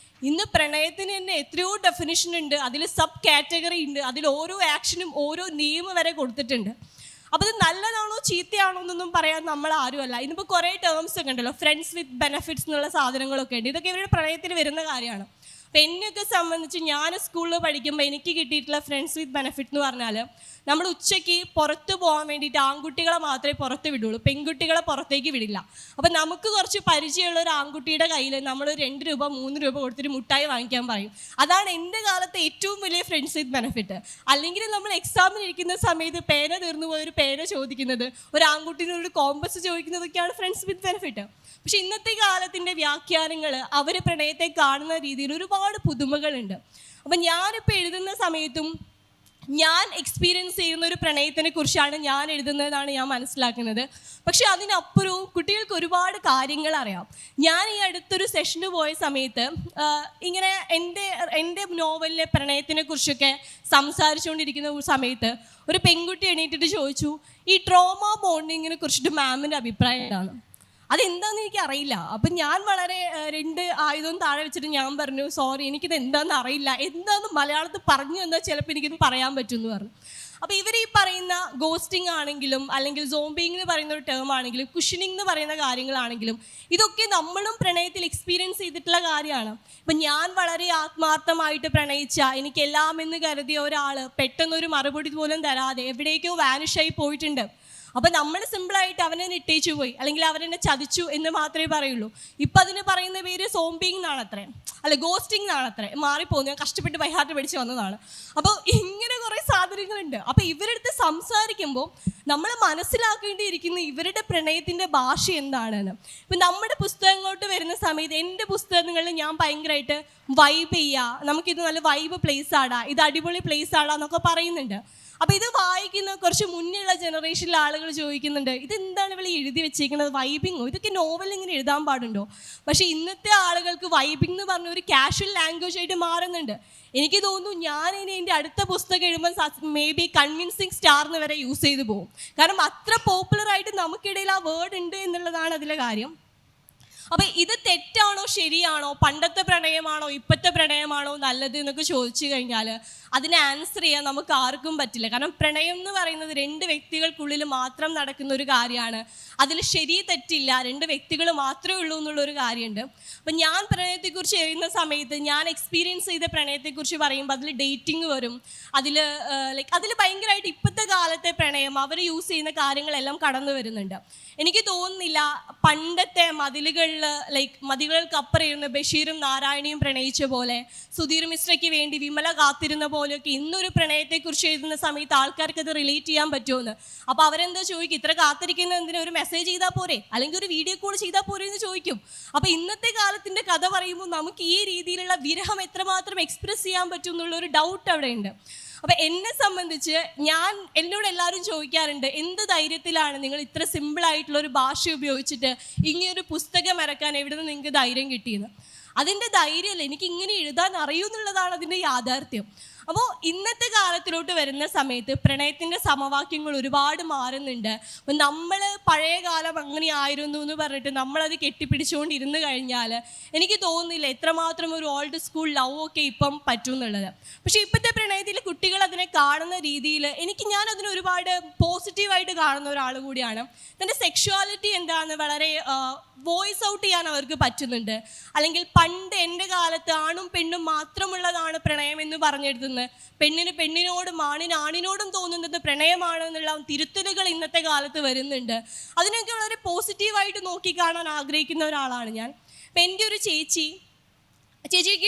ഇന്ന് പ്രണയത്തിന് തന്നെ എത്രയോ ഡെഫിനിഷൻ ഉണ്ട്, അതിൽ സബ് കാറ്റഗറി ഉണ്ട്, അതിൽ ഓരോ ആക്ഷനും ഓരോ നിയമം വരെ കൊടുത്തിട്ടുണ്ട്. അപ്പോൾ ഇത് നല്ലതാണോ ചീത്തയാണോ എന്നൊന്നും പറയാൻ നമ്മൾ ആരുമല്ല. ഇന്നിപ്പോൾ കുറേ ടേംസ് ഒക്കെ ഉണ്ടല്ലോ, ഫ്രണ്ട്സ് വിത്ത് ബെനഫിറ്റ്സ് എന്നുള്ള സാധനങ്ങളൊക്കെ ഉണ്ട്. ഇതൊക്കെ ഇവരുടെ പ്രണയത്തിൽ വരുന്ന കാര്യമാണ്. അപ്പോൾ എന്നെയൊക്കെ സംബന്ധിച്ച് ഞാൻ സ്കൂളിൽ പഠിക്കുമ്പോൾ എനിക്ക് കിട്ടിയിട്ടുള്ള ഫ്രണ്ട്സ് വിത്ത് ബെനഫിറ്റ് എന്ന് പറഞ്ഞാൽ, നമ്മൾ ഉച്ചയ്ക്ക് പുറത്ത് പോകാൻ വേണ്ടിയിട്ട് ആൺകുട്ടികളെ മാത്രമേ പുറത്ത് വിടുള്ളൂ, പെൺകുട്ടികളെ പുറത്തേക്ക് വിടില്ല. അപ്പം നമുക്ക് കുറച്ച് പരിചയമുള്ള ഒരു ആൺകുട്ടിയുടെ കയ്യിൽ നമ്മൾ 2 രൂപ 3 രൂപ കൊടുത്തിട്ട് മുട്ടായി വാങ്ങിക്കാൻ പറയും. അതാണ് എൻ്റെ കാലത്തെ ഏറ്റവും വലിയ ഫ്രണ്ട്സ് വിത്ത് ബെനഫിറ്റ്. അല്ലെങ്കിൽ നമ്മൾ എക്സാമിന് ഇരിക്കുന്ന സമയത്ത് പേന തീർന്നു പോയൊരു പേന ചോദിക്കുന്നത്, ഒരു ആൺകുട്ടീനൊരു കോമ്പസ് ചോദിക്കുന്നതൊക്കെയാണ് ഫ്രണ്ട്സ് വിത്ത് ബെനഫിറ്റ്. പക്ഷെ ഇന്നത്തെ കാലത്തിൻ്റെ വ്യാഖ്യാനങ്ങൾ, അവർ പ്രണയത്തെ കാണുന്ന രീതിയിൽ ഒരുപാട് പുതുമകളുണ്ട്. അപ്പം ഞാനിപ്പോൾ എഴുതുന്ന സമയത്തും ഞാൻ എക്സ്പീരിയൻസ് ചെയ്യുന്ന ഒരു പ്രണയത്തിനെ കുറിച്ചാണ് ഞാൻ എഴുതുന്നതെന്നാണ് ഞാൻ മനസ്സിലാക്കുന്നത്. പക്ഷെ അതിനപ്പുറവും കുട്ടികൾക്ക് ഒരുപാട് കാര്യങ്ങൾ അറിയാം. ഞാൻ ഈ അടുത്തൊരു സെഷന് പോയ സമയത്ത് ഇങ്ങനെ എൻ്റെ നോവലിലെ പ്രണയത്തിനെ കുറിച്ചൊക്കെ സംസാരിച്ചുകൊണ്ടിരിക്കുന്ന സമയത്ത് ഒരു പെൺകുട്ടി എണീറ്റിട്ട് ചോദിച്ചു, ഈ ട്രോമ ബോണ്ടിങ്ങിനെ കുറിച്ചിട്ട് മാമിൻ്റെ അഭിപ്രായം എന്താണ്? അതെന്താണെന്ന് എനിക്കറിയില്ല. അപ്പം ഞാൻ വളരെ 2 ആയുധവും താഴെ വെച്ചിട്ട് ഞാൻ പറഞ്ഞു, സോറി എനിക്കിത് എന്താണെന്ന് അറിയില്ല, എന്താണെന്ന് മലയാളത്തിൽ പറഞ്ഞു എന്നാൽ ചിലപ്പോൾ എനിക്കിത് പറയാൻ പറ്റുമെന്ന് പറഞ്ഞു. അപ്പോൾ ഇവർ ഈ പറയുന്ന ഗോസ്റ്റിംഗ് ആണെങ്കിലും അല്ലെങ്കിൽ സോംബിങ് എന്ന് പറയുന്ന ഒരു ടേം ആണെങ്കിലും കുഷനിങ് എന്ന് പറയുന്ന കാര്യങ്ങളാണെങ്കിലും ഇതൊക്കെ നമ്മളും പ്രണയത്തിൽ എക്സ്പീരിയൻസ് ചെയ്തിട്ടുള്ള കാര്യമാണ്. ഇപ്പം ഞാൻ വളരെ ആത്മാർത്ഥമായിട്ട് പ്രണയിച്ച, എനിക്കെല്ലാം എന്ന് കരുതിയ ഒരാൾ പെട്ടെന്നൊരു മറുപടി പോലും തരാതെ എവിടേക്കോ വാനിഷായി പോയിട്ടുണ്ട്. അപ്പം നമ്മൾ സിമ്പിളായിട്ട് അവനെ ഇട്ടേച്ചു പോയി അല്ലെങ്കിൽ അവരെന്നെ ചതിച്ചു എന്ന് മാത്രമേ പറയുള്ളൂ. ഇപ്പം അതിന് പറയുന്ന പേര് സോംബിങ് എന്നാണ് അത്രേ, അല്ല ഗോസ്റ്റിംഗ് എന്നാണ് അത്രേ. മാറിപ്പോകുന്നു, ഞാൻ കഷ്ടപ്പെട്ട് ബൈഹാർട്ട് പഠിച്ച് വന്നതാണ്. അപ്പോൾ ഇങ്ങനെ കുറേ സാധനങ്ങളുണ്ട്. അപ്പോൾ ഇവരെടുത്ത് സംസാരിക്കുമ്പോൾ നമ്മൾ മനസ്സിലാക്കേണ്ടിയിരിക്കുന്ന ഇവരുടെ പ്രണയത്തിൻ്റെ ഭാഷ എന്താണെന്ന്. ഇപ്പം നമ്മുടെ പുസ്തകങ്ങളോട്ട് വരുന്ന സമയത്ത് എൻ്റെ പുസ്തകങ്ങളിൽ ഞാൻ ഭയങ്കരമായിട്ട് വൈബ് ചെയ്യുക, നമുക്കിത് നല്ല വൈബ് പ്ലേസ് ആടാ, ഇത് അടിപൊളി പ്ലേസ് ആടാ എന്നൊക്കെ പറയുന്നുണ്ട്. അപ്പോൾ ഇത് വായിക്കുന്ന കുറച്ച് മുന്നുള്ള ജനറേഷനിലെ ആളുകൾ ചോദിക്കുന്നുണ്ട്, ഇതെന്താണ് ഇവൾ എഴുതി വെച്ചിരിക്കുന്നത്, വൈബിങ്ങോ, ഇതൊക്കെ നോവൽ ഇങ്ങനെ എഴുതാൻ പാടുണ്ടോ? പക്ഷേ ഇന്നത്തെ ആളുകൾക്ക് വൈബിംഗ് എന്ന് പറഞ്ഞ ഒരു കാഷ്വൽ ലാംഗ്വേജ് ആയിട്ട് മാറുന്നുണ്ട്. എനിക്ക് തോന്നുന്നു ഞാൻ ഇനി എൻ്റെ അടുത്ത പുസ്തകം എഴുതുമ്പോൾ മേ ബി കൺവിൻസിങ് സ്റ്റാർന്ന് വരെ യൂസ് ചെയ്തു പോകും. കാരണം അത്ര പോപ്പുലറായിട്ട് നമുക്കിടയിൽ ആ വേർഡ് ഉണ്ട് എന്നുള്ളതാണ് അതിലെ കാര്യം. അപ്പം ഇത് തെറ്റാണോ ശരിയാണോ, പണ്ടത്തെ പ്രണയമാണോ ഇപ്പോഴത്തെ പ്രണയമാണോ നല്ലത് എന്നൊക്കെ ചോദിച്ചു കഴിഞ്ഞാൽ അതിന് ആൻസർ ചെയ്യാൻ നമുക്ക് ആർക്കും പറ്റില്ല. കാരണം പ്രണയം എന്ന് പറയുന്നത് രണ്ട് വ്യക്തികൾക്കുള്ളിൽ മാത്രം നടക്കുന്ന ഒരു കാര്യമാണ്. അതിൽ ശരി തെറ്റില്ല, രണ്ട് വ്യക്തികൾ മാത്രമേ ഉള്ളൂ എന്നുള്ളൊരു കാര്യമുണ്ട്. അപ്പം ഞാൻ പ്രണയത്തെക്കുറിച്ച് എഴുതുന്ന സമയത്ത് ഞാൻ എക്സ്പീരിയൻസ് ചെയ്ത പ്രണയത്തെക്കുറിച്ച് പറയുമ്പോൾ അതിൽ ഡേറ്റിംഗ് വരും, അതിൽ ഭയങ്കരമായിട്ട് ഇപ്പോഴത്തെ കാലത്തെ പ്രണയം അവർ യൂസ് ചെയ്യുന്ന കാര്യങ്ങളെല്ലാം കടന്നു വരുന്നുണ്ട്. എനിക്ക് തോന്നുന്നില്ല പണ്ടത്തെ മതിലുകൾക്കപ്പുറം ഇരുന്ന് ബഷീറും നാരായണിയും പ്രണയിച്ച പോലെ, സുധീർ മിശ്രയ്ക്ക് വേണ്ടി വിമല കാത്തിരുന്ന പോലെയൊക്കെ ഇന്നൊരു പ്രണയത്തെക്കുറിച്ച് എഴുതുന്ന സമയത്ത് ആൾക്കാർക്ക് അത് റിലേറ്റ് ചെയ്യാൻ പറ്റുമെന്ന്. അപ്പോൾ അവരെന്താ ചോദിക്കും, ഇത്ര കാത്തിരിക്കുന്ന എന്തിനാ, ഒരു മെസ്സേജ് ചെയ്താൽ പോരെ, അല്ലെങ്കിൽ ഒരു വീഡിയോ കോൾ ചെയ്താൽ പോരെ എന്ന് ചോദിക്കും. അപ്പോൾ ഇന്നത്തെ കാലത്തിൻ്റെ കഥ പറയുമ്പോൾ നമുക്ക് ഈ രീതിയിലുള്ള വിരഹം എത്രമാത്രം എക്സ്പ്രസ് ചെയ്യാൻ പറ്റും എന്നുള്ളൊരു ഡൗട്ട് അവിടെ ഉണ്ട്. അപ്പം എന്നെ സംബന്ധിച്ച് എന്നോട് എല്ലാവരും ചോദിക്കാറുണ്ട്, എന്ത് ധൈര്യത്തിലാണ് നിങ്ങൾ ഇത്ര സിമ്പിളായിട്ടുള്ളൊരു ഭാഷ ഉപയോഗിച്ചിട്ട് ഇങ്ങനൊരു പുസ്തകം ഇറക്കാൻ എവിടെ നിന്ന് നിങ്ങൾക്ക് ധൈര്യം കിട്ടിയെന്ന്. അതിൻ്റെ ധൈര്യമല്ല, എനിക്ക് ഇങ്ങനെ എഴുതാൻ അറിയുമെന്നുള്ളതാണ് അതിൻ്റെ യാഥാർത്ഥ്യം. അപ്പോൾ ഇന്നത്തെ കാലത്തിലോട്ട് വരുന്ന സമയത്ത് പ്രണയത്തിൻ്റെ സമവാക്യങ്ങൾ ഒരുപാട് മാറുന്നുണ്ട്. അപ്പം നമ്മൾ പഴയ കാലം അങ്ങനെ ആയിരുന്നു എന്ന് പറഞ്ഞിട്ട് നമ്മളത് കെട്ടിപ്പിടിച്ചുകൊണ്ടിരുന്ന് കഴിഞ്ഞാൽ എനിക്ക് തോന്നുന്നില്ല എത്രമാത്രം ഒരു ഓൾഡ് സ്കൂൾ ലവ് ഒക്കെ ഇപ്പം പറ്റും എന്നുള്ളത്. പക്ഷേ ഇപ്പോഴത്തെ പ്രണയത്തിൽ കുട്ടികൾ അതിനെ കാണുന്ന രീതിയിൽ ഞാനതിന് ഒരുപാട് പോസിറ്റീവായിട്ട് കാണുന്ന ഒരാൾ കൂടിയാണ്. തൻ്റെ സെക്ഷുവാലിറ്റി എന്താണെന്ന് വളരെ വോയിസ് ഔട്ട് ചെയ്യാൻ അവർക്ക് പറ്റുന്നുണ്ട്. അല്ലെങ്കിൽ പണ്ട് എൻ്റെ കാലത്ത് ആണും പെണ്ണും മാത്രമുള്ളതാണ് പ്രണയം എന്ന് പറഞ്ഞെടുത്തുന്നത് പെണ്ണിന് പെണ്ണിനോടും ആണിന് ആണിനോടും തോന്നുന്നത് പ്രണയമാണ് എന്നുള്ള തിരുത്തലുകൾ ഇന്നത്തെ കാലത്ത് വരുന്നുണ്ട്. അതിനൊക്കെ വളരെ പോസിറ്റീവായിട്ട് നോക്കിക്കാണാൻ ആഗ്രഹിക്കുന്ന ഒരാളാണ് ഞാൻ. അപ്പം എൻ്റെ ഒരു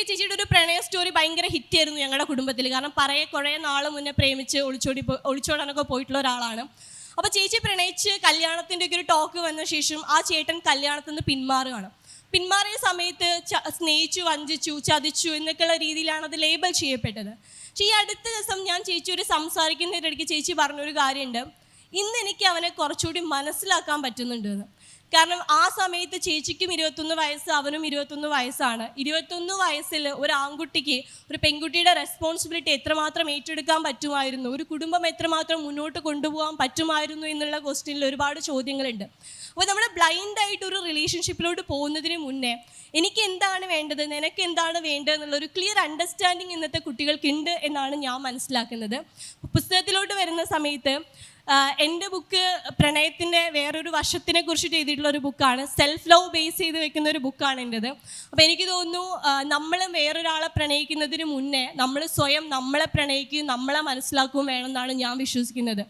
ചേച്ചിയുടെ ഒരു പ്രണയ സ്റ്റോറി ഭയങ്കര ഹിറ്റായിരുന്നു ഞങ്ങളുടെ കുടുംബത്തിൽ. കാരണം കുറേ നാൾ മുന്നേ പ്രേമിച്ച് ഒളിച്ചോടാനൊക്കെ പോയിട്ടുള്ള ഒരാളാണ്. അപ്പോൾ ചേച്ചി പ്രണയിച്ച് കല്യാണത്തിൻ്റെ ഒക്കെ ഒരു ടോക്ക് വന്ന ശേഷം ആ ചേട്ടൻ കല്യാണത്തിൽ നിന്ന് പിന്മാറിയ സമയത്ത് സ്നേഹിച്ചു, വഞ്ചിച്ചു, ചതിച്ചു എന്നൊക്കെയുള്ള രീതിയിലാണ് അത് ലേബൽ ചെയ്യപ്പെട്ടത്. പക്ഷേ ഈ അടുത്ത ദിവസം ഞാൻ ചേച്ചിയോട് സംസാരിക്കുന്നതിനിടയ്ക്ക് ചേച്ചി പറഞ്ഞൊരു കാര്യമുണ്ട്, ഇന്ന് എനിക്ക് അവനെ കുറച്ചുകൂടി മനസ്സിലാക്കാൻ പറ്റുന്നുണ്ടെന്ന്. കാരണം ആ സമയത്ത് ചേച്ചിക്കും 21 വയസ്സ്, അവനും 21 വയസ്സാണ്. 21 വയസ്സിൽ ഒരു ആൺകുട്ടിക്ക് ഒരു പെൺകുട്ടിയുടെ റെസ്പോൺസിബിലിറ്റി എത്രമാത്രം ഏറ്റെടുക്കാൻ പറ്റുമായിരുന്നു, ഒരു കുടുംബം എത്രമാത്രം മുന്നോട്ട് കൊണ്ടുപോകാൻ പറ്റുമായിരുന്നു എന്നുള്ള ക്വസ്റ്റ്യനിൽ ഒരുപാട് ചോദ്യങ്ങളുണ്ട്. അപ്പോൾ നമ്മൾ ബ്ലൈൻഡായിട്ട് ഒരു റിലേഷൻഷിപ്പിലോട്ട് പോകുന്നതിന് മുന്നേ എനിക്ക് എന്താണ് വേണ്ടത്, നിനക്ക് എന്താണ് വേണ്ടത് എന്നുള്ളൊരു ക്ലിയർ അണ്ടർസ്റ്റാൻഡിങ് ഇന്നത്തെ കുട്ടികൾക്കുണ്ട് എന്നാണ് ഞാൻ മനസ്സിലാക്കുന്നത്. പുസ്തകത്തിലോട്ട് വരുന്ന സമയത്ത് എൻ്റെ ബുക്ക് പ്രണയത്തിൻ്റെ വേറൊരു വശത്തിനെ കുറിച്ചിട്ട് എഴുതിയിട്ടുള്ള ഒരു ബുക്കാണ്. സെൽഫ് ലവ് ബേസ് ചെയ്ത് വെക്കുന്ന ഒരു ബുക്കാണ് എൻ്റെത്. അപ്പോൾ എനിക്ക് തോന്നുന്നു നമ്മൾ വേറൊരാളെ പ്രണയിക്കുന്നതിന് മുന്നേ നമ്മൾ സ്വയം നമ്മളെ പ്രണയിക്കുകയും നമ്മളെ മനസ്സിലാക്കുകയും വേണമെന്നാണ് ഞാൻ വിശ്വസിക്കുന്നത്.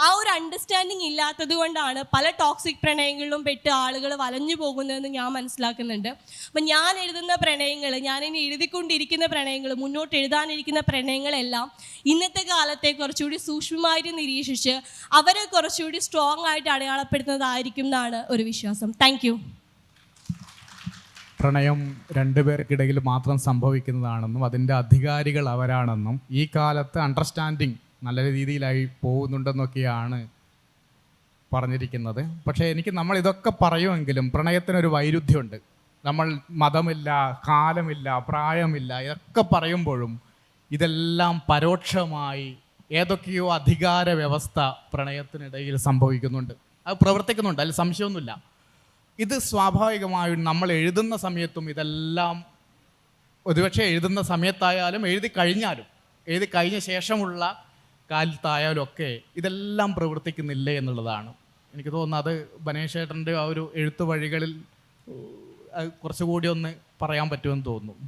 ആ ഒരു അണ്ടർസ്റ്റാൻഡിങ് ഇല്ലാത്തത് കൊണ്ടാണ് പല ടോക്സിക് പ്രണയങ്ങളിലും പെട്ട് ആളുകൾ വലഞ്ഞു പോകുന്നതെന്ന് ഞാൻ മനസ്സിലാക്കുന്നുണ്ട്. അപ്പം ഞാൻ എഴുതുന്ന പ്രണയങ്ങൾ, ഞാനിനി എഴുതിക്കൊണ്ടിരിക്കുന്ന പ്രണയങ്ങൾ, മുന്നോട്ട് എഴുതാനിരിക്കുന്ന പ്രണയങ്ങളെല്ലാം ഇന്നത്തെ കാലത്തെ കുറച്ചുകൂടി സൂക്ഷ്മമായിട്ട് നിരീക്ഷിച്ച് അവരെ കുറച്ചുകൂടി സ്ട്രോങ് ആയിട്ട് അടയാളപ്പെടുത്തുന്നതായിരിക്കും എന്നാണ് ഒരു വിശ്വാസം. Thank you. പ്രണയം രണ്ടുപേർക്കിടയിൽ മാത്രം സംഭവിക്കുന്നതാണെന്നും അതിൻ്റെ അധികാരികൾ അവരാണെന്നും ഈ കാലത്ത് അണ്ടർസ്റ്റാൻഡിങ് നല്ല രീതിയിലായി പോകുന്നുണ്ടെന്നൊക്കെയാണ് പറഞ്ഞിരിക്കുന്നത്. പക്ഷേ നമ്മൾ ഇതൊക്കെ പറയുമെങ്കിലും പ്രണയത്തിനൊരു വൈരുദ്ധ്യമുണ്ട്. നമ്മൾ മതമില്ല, കാലമില്ല, പ്രായമില്ല ഇതൊക്കെ പറയുമ്പോഴും ഇതെല്ലാം പരോക്ഷമായി ഏതൊക്കെയോ അധികാര വ്യവസ്ഥ പ്രണയത്തിനിടയിൽ സംഭവിക്കുന്നുണ്ട്, അത് പ്രവർത്തിക്കുന്നുണ്ട്, അതിൽ സംശയമൊന്നുമില്ല. ഇത് സ്വാഭാവികമായും നമ്മൾ എഴുതുന്ന സമയത്തും ഇതെല്ലാം ഒരുപക്ഷെ എഴുതുന്ന സമയത്തായാലും എഴുതി കഴിഞ്ഞ ശേഷമുള്ള കാലത്തായാലും ഒക്കെ ഇതെല്ലാം പ്രവർത്തിക്കുന്നില്ലേ എന്നുള്ളതാണ് എനിക്ക് തോന്നുന്നത്. അത് ബനേഷേട്ടൻ്റെ ആ ഒരു എഴുത്തു വഴികളിൽ കുറച്ചുകൂടി ഒന്ന് പറയാൻ പറ്റുമെന്ന് തോന്നുന്നു.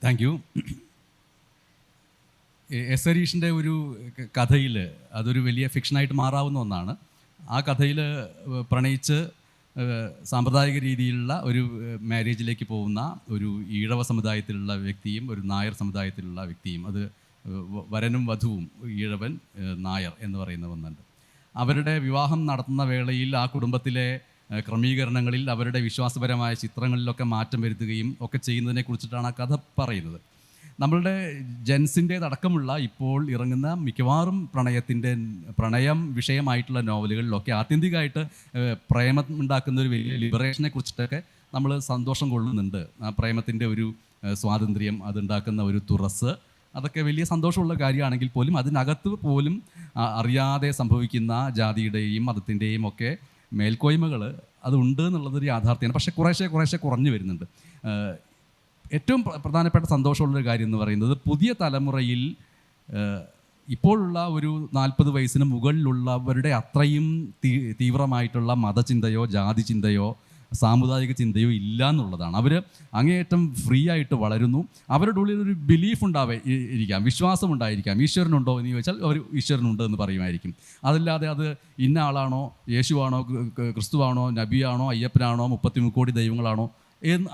Thank you. എസ് ഹരീഷിൻ്റെ ഒരു കഥയിൽ അതൊരു വലിയ ഫിക്ഷനായിട്ട് മാറാവുന്ന ഒന്നാണ്. ആ കഥയിൽ പ്രണയിച്ച് സാമ്പ്രദായിക രീതിയിലുള്ള ഒരു മാരേജിലേക്ക് പോകുന്ന ഒരു ഈഴവ സമുദായത്തിലുള്ള വ്യക്തിയും ഒരു നായർ സമുദായത്തിലുള്ള വ്യക്തിയും, അത് വരനും വധുവും ഈഴവൻ നായർ എന്ന് പറയുന്ന ഒന്നുണ്ട്. അവരുടെ വിവാഹം നടത്തുന്ന വേളയിൽ ആ കുടുംബത്തിലെ ക്രമീകരണങ്ങളിൽ അവരുടെ വിശ്വാസപരമായ ചിത്രങ്ങളിലൊക്കെ മാറ്റം വരുത്തുകയും ഒക്കെ ചെയ്യുന്നതിനെ കുറിച്ചിട്ടാണ് ആ കഥ പറയുന്നത്. നമ്മളുടെ ജെൻസിൻ്റേതടക്കമുള്ള ഇപ്പോൾ ഇറങ്ങുന്ന മിക്കവാറും പ്രണയം വിഷയമായിട്ടുള്ള നോവലുകളിലൊക്കെ ആത്യന്തികമായിട്ട് പ്രേമം ഉണ്ടാക്കുന്ന ഒരു വലിയ ലിബറേഷനെ കുറിച്ചിട്ടൊക്കെ നമ്മൾ സന്തോഷം കൊള്ളുന്നുണ്ട്. ആ പ്രേമത്തിൻ്റെ ഒരു സ്വാതന്ത്ര്യം, അതുണ്ടാക്കുന്ന ഒരു തുറസ്, അതൊക്കെ വലിയ സന്തോഷമുള്ള കാര്യമാണെങ്കിൽ പോലും അതിനകത്ത് പോലും അറിയാതെ സംഭവിക്കുന്ന ജാതിയുടെയും മതത്തിൻ്റെയും ഒക്കെ മേൽക്കോയ്മകൾ അതുണ്ട് എന്നുള്ളതൊരു യാഥാർത്ഥ്യമാണ്. പക്ഷേ കുറേശ്ശെ കുറഞ്ഞു വരുന്നുണ്ട്. ഏറ്റവും പ്രധാനപ്പെട്ട സന്തോഷമുള്ളൊരു കാര്യം എന്ന് പറയുന്നത് പുതിയ തലമുറയിൽ ഇപ്പോഴുള്ള ഒരു 40 വയസ്സിന് മുകളിലുള്ളവരുടെ അത്രയും തീവ്രമായിട്ടുള്ള മതചിന്തയോ ജാതി ചിന്തയോ സാമുദായിക ചിന്തയോ ഇല്ല എന്നുള്ളതാണ്. അവർ അങ്ങേയറ്റം ഫ്രീ ആയിട്ട് വളരുന്നു. അവരുടെ ഉള്ളിൽ ഒരു ബിലീഫ് ഇരിക്കാം, വിശ്വാസം ഉണ്ടായിരിക്കാം. ഈശ്വരനുണ്ടോ എന്ന് ചോദിച്ചാൽ അവർ ഈശ്വരനുണ്ട് എന്ന് പറയുമായിരിക്കും. അതല്ലാതെ അത് ഇന്ന ആളാണോ, യേശുവാണോ, ക്രിസ്തുവാണോ, നബിയാണോ, അയ്യപ്പനാണോ, 33 കോടി ദൈവങ്ങളാണോ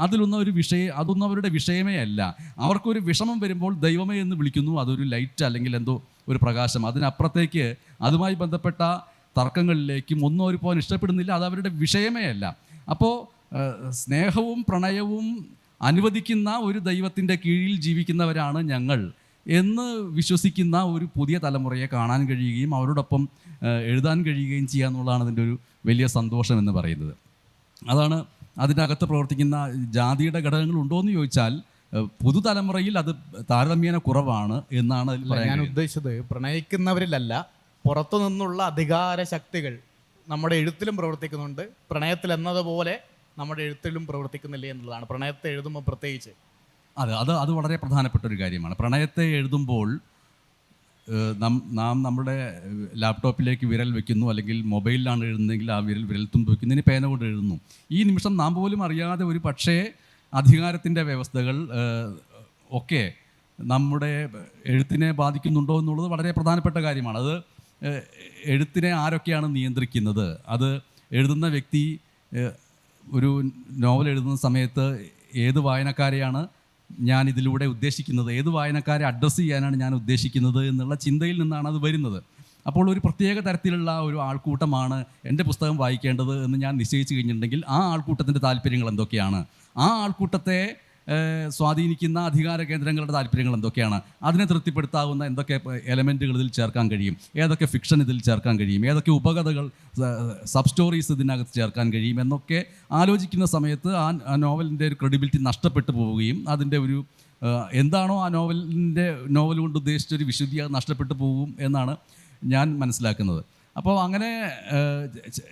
അതൊന്നും അവരുടെ വിഷയമേ അല്ല. അവർക്കൊരു വിഷമം വരുമ്പോൾ ദൈവമേ എന്ന് വിളിക്കുന്നു. അതൊരു ലൈറ്റ് അല്ലെങ്കിൽ എന്തോ ഒരു പ്രകാശം. അതിനപ്പുറത്തേക്ക് അതുമായി ബന്ധപ്പെട്ട തർക്കങ്ങളിലേക്കും ഒന്നും അവർ പോകാൻ ഇഷ്ടപ്പെടുന്നില്ല. അത് അവരുടെ വിഷയമേ അല്ല. അപ്പോൾ സ്നേഹവും പ്രണയവും അനുവദിക്കുന്ന ഒരു ദൈവത്തിൻ്റെ കീഴിൽ ജീവിക്കുന്നവരാണ് ഞങ്ങൾ എന്ന് വിശ്വസിക്കുന്ന ഒരു പുതിയ തലമുറയെ കാണാൻ കഴിയുകയും അവരോടൊപ്പം എഴുതാൻ കഴിയുകയും ചെയ്യുക എന്നുള്ളതാണ് അതിൻ്റെ ഒരു വലിയ സന്തോഷം എന്ന് പറയുന്നത്. അതാണ് അതിനകത്ത് പ്രവർത്തിക്കുന്ന ജാതിയുടെ ഘടകങ്ങൾ ഉണ്ടോ എന്ന് ചോദിച്ചാൽ പുതുതലമുറയിൽ അത് താരതമ്യേന കുറവാണ് എന്നാണ് അതിൽ പറയാൻ. ഞാൻ ഉദ്ദേശിച്ചത് പ്രണയിക്കുന്നവരിലല്ല, പുറത്തു നിന്നുള്ള അധികാര ശക്തികൾ നമ്മുടെ എഴുത്തിലും പ്രവർത്തിക്കുന്നുണ്ട്. പ്രണയത്തിൽ എന്നതുപോലെ നമ്മുടെ എഴുത്തിലും പ്രവർത്തിക്കുന്നില്ല എന്നുള്ളതാണ്. പ്രണയത്തെ എഴുതുമ്പോൾ പ്രത്യേകിച്ച് അത് വളരെ പ്രധാനപ്പെട്ട ഒരു കാര്യമാണ്. പ്രണയത്തെ എഴുതുമ്പോൾ നാം നമ്മുടെ ലാപ്ടോപ്പിലേക്ക് വിരൽ വെക്കുന്നു, അല്ലെങ്കിൽ മൊബൈലിലാണ് എഴുതുന്നതെങ്കിൽ ആ വിരൽത്തുമ്പ് വെക്കുന്നതിന് പേന കൊണ്ട് എഴുതുന്നു. ഈ നിമിഷം നാം പോലും അറിയാതെ ഒരു പക്ഷേ അധികാരത്തിൻ്റെ വ്യവസ്ഥകൾ ഒക്കെ നമ്മുടെ എഴുത്തിനെ ബാധിക്കുന്നുണ്ടോ എന്നുള്ളത് വളരെ പ്രധാനപ്പെട്ട കാര്യമാണ്. അത് എഴുത്തിനെ ആരൊക്കെയാണ് നിയന്ത്രിക്കുന്നത്? അത് എഴുതുന്ന വ്യക്തി ഒരു നോവൽ എഴുതുന്ന സമയത്ത് ഏത് വായനക്കാരെയാണ് ഞാൻ ഇതിലൂടെ ഉദ്ദേശിക്കുന്നത്, ഏത് വായനക്കാരെ അഡ്രസ്സ് ചെയ്യാനാണ് ഞാൻ ഉദ്ദേശിക്കുന്നത് എന്നുള്ള ചിന്തയിൽ നിന്നാണ് അത് വരുന്നത്. അപ്പോൾ ഒരു പ്രത്യേക തരത്തിലുള്ള ഒരു ആൾക്കൂട്ടമാണ് എൻ്റെ പുസ്തകം വായിക്കേണ്ടത് എന്ന് ഞാൻ നിശ്ചയിച്ചു കഴിഞ്ഞിട്ടുണ്ടെങ്കിൽ ആ ആൾക്കൂട്ടത്തിൻ്റെ താല്പര്യങ്ങൾ എന്തൊക്കെയാണ്, ആ ആൾക്കൂട്ടത്തെ സ്വാധീനിക്കുന്ന അധികാര കേന്ദ്രങ്ങളുടെ താല്പര്യങ്ങൾ എന്തൊക്കെയാണ്, അതിനെ തൃപ്തിപ്പെടുത്താവുന്ന എന്തൊക്കെ എലമെൻറ്റുകൾ ഇതിൽ ചേർക്കാൻ കഴിയും, ഏതൊക്കെ ഫിക്ഷൻ ഇതിൽ ചേർക്കാൻ കഴിയും, ഏതൊക്കെ ഉപകഥകൾ സബ് സ്റ്റോറീസ് ഇതിനകത്ത് ചേർക്കാൻ കഴിയും എന്നൊക്കെ ആലോചിക്കുന്ന സമയത്ത് ആ നോവലിൻ്റെ ഒരു ക്രെഡിബിലിറ്റി നഷ്ടപ്പെട്ടു പോവുകയും അതിൻ്റെ ഒരു എന്താണോ ആ നോവൽ കൊണ്ട് ഉദ്ദേശിച്ചൊരു വിശുദ്ധി അത് നഷ്ടപ്പെട്ടു പോകും എന്നാണ് ഞാൻ മനസ്സിലാക്കുന്നത്. അപ്പോൾ അങ്ങനെ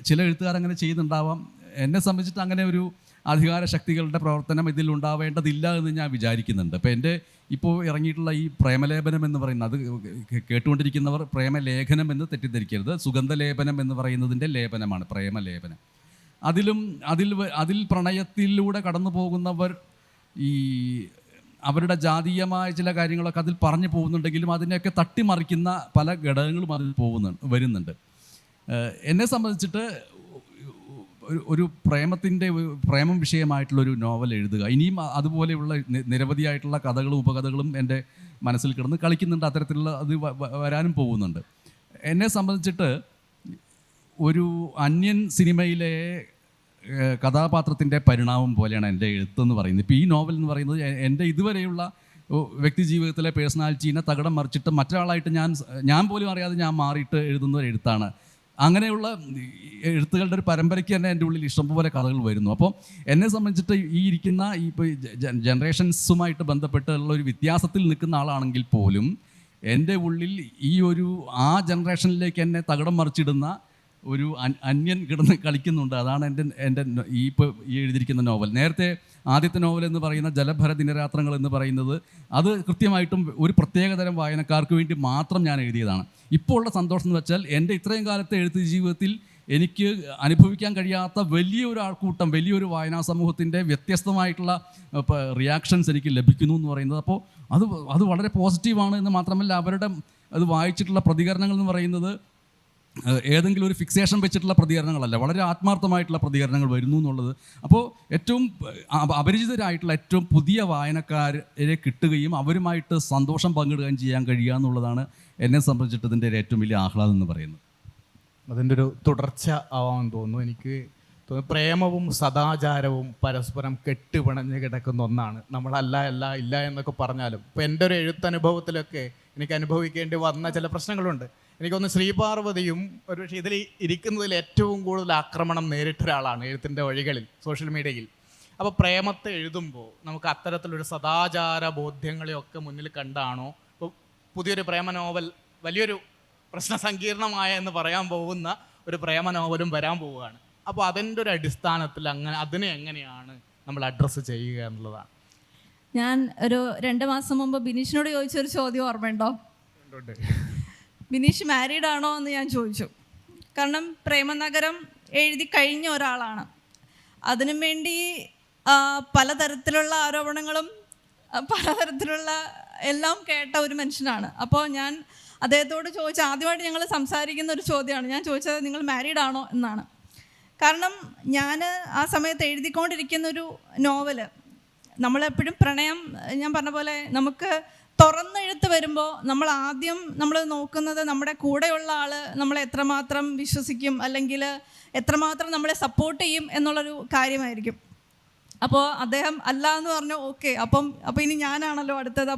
ചില എഴുത്തുകാർ അങ്ങനെ ചെയ്യുന്നുണ്ടാവാം. എന്നെ സംബന്ധിച്ചിട്ട് അങ്ങനെ ഒരു അധികാര ശക്തികളുടെ പ്രവർത്തനം ഇതിൽ ഉണ്ടാവേണ്ടതില്ല എന്ന് ഞാൻ വിചാരിക്കുന്നുണ്ട്. അപ്പോൾ എൻ്റെ ഇപ്പോൾ ഇറങ്ങിയിട്ടുള്ള ഈ പ്രേമലേപനം എന്ന് പറയുന്നത്, അത് കേട്ടുകൊണ്ടിരിക്കുന്നവർ പ്രേമലേഖനം എന്ന് തെറ്റിദ്ധരിക്കരുത്. സുഗന്ധലേപനം എന്ന് പറയുന്നതിൻ്റെ ലേപനമാണ് പ്രേമലേപനം. അതിൽ പ്രണയത്തിലൂടെ കടന്നു പോകുന്നവർ ഈ അവരുടെ ജാതീയമായ ചില കാര്യങ്ങളൊക്കെ അതിൽ പറഞ്ഞു പോകുന്നുണ്ടെങ്കിലും അതിനെയൊക്കെ തട്ടിമറിക്കുന്ന പല ഘടകങ്ങളും അതിൽ വരുന്നുണ്ട്. എന്നെ സംബന്ധിച്ചിട്ട് ഒരു പ്രേമം വിഷയമായിട്ടുള്ളൊരു നോവൽ എഴുതുക, ഇനിയും അതുപോലെയുള്ള നിരവധിയായിട്ടുള്ള കഥകളും ഉപകഥകളും എൻ്റെ മനസ്സിൽ കിടന്ന് കളിക്കുന്നുണ്ട്. അത്തരത്തിലുള്ള അത് വരാനും പോകുന്നുണ്ട്. എന്നെ സംബന്ധിച്ചിട്ട് ഒരു അന്യൻ സിനിമയിലെ കഥാപാത്രത്തിൻ്റെ പരിണാമം പോലെയാണ് എൻ്റെ എഴുത്തെന്ന് പറയുന്നത്. ഇപ്പോൾ ഈ നോവൽ എന്ന് പറയുന്നത് എൻ്റെ ഇതുവരെയുള്ള വ്യക്തി ജീവിതത്തിലെ പേഴ്സണാലിറ്റീനെ തകിടം മറിച്ചിട്ട് മറ്റൊരാളായിട്ട് ഞാൻ പോലും അറിയാതെ ഞാൻ മാറിയിട്ട് എഴുതുന്ന ഒരു എഴുത്താണ്. അങ്ങനെയുള്ള എഴുത്തുകളുടെ ഒരു പരമ്പരയ്ക്ക് തന്നെ എൻ്റെ ഉള്ളിൽ ഇഷ്ടംപോലെ കഥകൾ വരുന്നു. അപ്പോൾ എന്നെ സംബന്ധിച്ചിട്ട് ഈ ഇരിക്കുന്ന ഇപ്പോൾ ജനറേഷൻസുമായിട്ട് ബന്ധപ്പെട്ടുള്ള ഒരു വ്യത്യാസത്തിൽ നിൽക്കുന്ന ആളാണെങ്കിൽ പോലും എൻ്റെ ഉള്ളിൽ ഈ ആ ജനറേഷനിലേക്ക് എന്നെ തകിടം മറിച്ചിടുന്ന ഒരു അന്യൻ കിടന്ന് കളിക്കുന്നുണ്ട്. അതാണ് എൻ്റെ ഈ എഴുതിയിരിക്കുന്ന നോവൽ. നേരത്തെ ആദ്യത്തെ നോവൽ എന്ന് പറയുന്ന ജലഭര ദിനരാത്രങ്ങൾ എന്ന് പറയുന്നത് അത് കൃത്യമായിട്ടും ഒരു പ്രത്യേകതരം വായനക്കാർക്ക് വേണ്ടി മാത്രം ഞാൻ എഴുതിയതാണ്. ഇപ്പോൾ ഉള്ള സന്തോഷം എന്ന് വെച്ചാൽ എൻ്റെ ഇത്രയും കാലത്തെ എഴുത്ത് ജീവിതത്തിൽ എനിക്ക് അനുഭവിക്കാൻ കഴിയാത്ത വലിയൊരു ആൾക്കൂട്ടം, വലിയൊരു വായനാ സമൂഹത്തിൻ്റെ വ്യത്യസ്തമായിട്ടുള്ള റിയാക്ഷൻസ് എനിക്ക് ലഭിക്കുന്നു എന്ന് പറയുന്നത്. അപ്പോൾ അത് വളരെ പോസിറ്റീവാണ് എന്ന് മാത്രമല്ല, അവരുടെ അത് വായിച്ചിട്ടുള്ള പ്രതികരണങ്ങൾ എന്ന് പറയുന്നത് ഏതെങ്കിലും ഒരു ഫിക്സേഷൻ വെച്ചിട്ടുള്ള പ്രതികരണങ്ങളല്ല, വളരെ ആത്മാർത്ഥമായിട്ടുള്ള പ്രതികരണങ്ങൾ വരുന്നു എന്നുള്ളത്. അപ്പോൾ ഏറ്റവും അപരിചിതരായിട്ടുള്ള ഏറ്റവും പുതിയ വായനക്കാരെ കിട്ടുകയും അവരുമായിട്ട് സന്തോഷം പങ്കിടുകയും ചെയ്യാൻ കഴിയുക എന്നുള്ളതാണ് എന്നെ സംബന്ധിച്ചിട്ട് ഇതിൻ്റെ ഏറ്റവും വലിയ ആഹ്ലാദം എന്ന് പറയുന്നത്. അതിൻ്റെ ഒരു തുടർച്ച ആവാൻ തോന്നുന്നു. എനിക്ക് പ്രേമവും സദാചാരവും പരസ്പരം കെട്ടുപിണഞ്ഞ് കിടക്കുന്ന ഒന്നാണ്. ഇല്ല എന്നൊക്കെ പറഞ്ഞാലും ഇപ്പോൾ എൻ്റെ ഒരു എഴുത്തനുഭവത്തിലൊക്കെ എനിക്ക് അനുഭവിക്കേണ്ടി വന്ന ചില പ്രശ്നങ്ങളുണ്ട്. എനിക്കൊന്ന് ശ്രീപാർവതിയും ഒരു പക്ഷേ ഇതിൽ ഇരിക്കുന്നതിൽ ഏറ്റവും കൂടുതൽ ആക്രമണം നേരിട്ട ഒരാളാണ് എഴുത്തിൻ്റെ വഴികളിൽ, സോഷ്യൽ മീഡിയയിൽ. അപ്പോൾ പ്രേമത്തെ എഴുതുമ്പോൾ നമുക്ക് അത്തരത്തിലൊരു സദാചാര ബോധ്യങ്ങളെയൊക്കെ മുന്നിൽ കണ്ടാണോ ഇപ്പോൾ പുതിയൊരു പ്രേമ നോവൽ, വലിയൊരു പ്രശ്ന സങ്കീർണമായ എന്ന് പറയാൻ പോകുന്ന ഒരു പ്രേമ നോവലും വരാൻ പോവുകയാണ്. അപ്പോൾ അതിൻ്റെ ഒരു അടിസ്ഥാനത്തിൽ അതിനെ എങ്ങനെയാണ് നമ്മൾ അഡ്രസ്സ് ചെയ്യുക എന്നുള്ളതാണ്. ഞാൻ ഒരു 2 മാസം മുമ്പ് ബിനീഷിനോട് ചോദിച്ചൊരു ചോദ്യം ഓർമ്മയുണ്ടോ? ബിനീഷ് മാരീഡ് ആണോ എന്ന് ഞാൻ ചോദിച്ചു. കാരണം പ്രേമനഗരം എഴുതി കഴിഞ്ഞ ഒരാളാണ്. അതിനും വേണ്ടി പലതരത്തിലുള്ള ആരോപണങ്ങളും പലതരത്തിലുള്ള എല്ലാം കേട്ട ഒരു മനുഷ്യനാണ്. അപ്പോൾ ഞാൻ അദ്ദേഹത്തോട് ചോദിച്ച ആദ്യമായിട്ട് ഞങ്ങൾ സംസാരിക്കുന്ന ഒരു ചോദ്യമാണ്. ഞാൻ ചോദിച്ചത് നിങ്ങൾ മാരീഡ് ആണോ എന്നാണ്. കാരണം ഞാൻ ആ സമയത്ത് എഴുതിക്കൊണ്ടിരിക്കുന്നൊരു നോവല്, നമ്മളെപ്പോഴും പ്രണയം, ഞാൻ പറഞ്ഞ പോലെ നമുക്ക് തുറന്നെഴുത്ത് വരുമ്പോൾ നമ്മൾ നോക്കുന്നത് നമ്മുടെ കൂടെയുള്ള ആൾ നമ്മളെ എത്രമാത്രം വിശ്വസിക്കും, അല്ലെങ്കിൽ എത്രമാത്രം നമ്മളെ സപ്പോർട്ട് ചെയ്യും എന്നുള്ളൊരു കാര്യമായിരിക്കും. അപ്പോൾ അദ്ദേഹം അല്ല എന്ന് പറഞ്ഞു. ഓക്കെ, അപ്പം ഇനി ഞാനാണല്ലോ അടുത്തത്.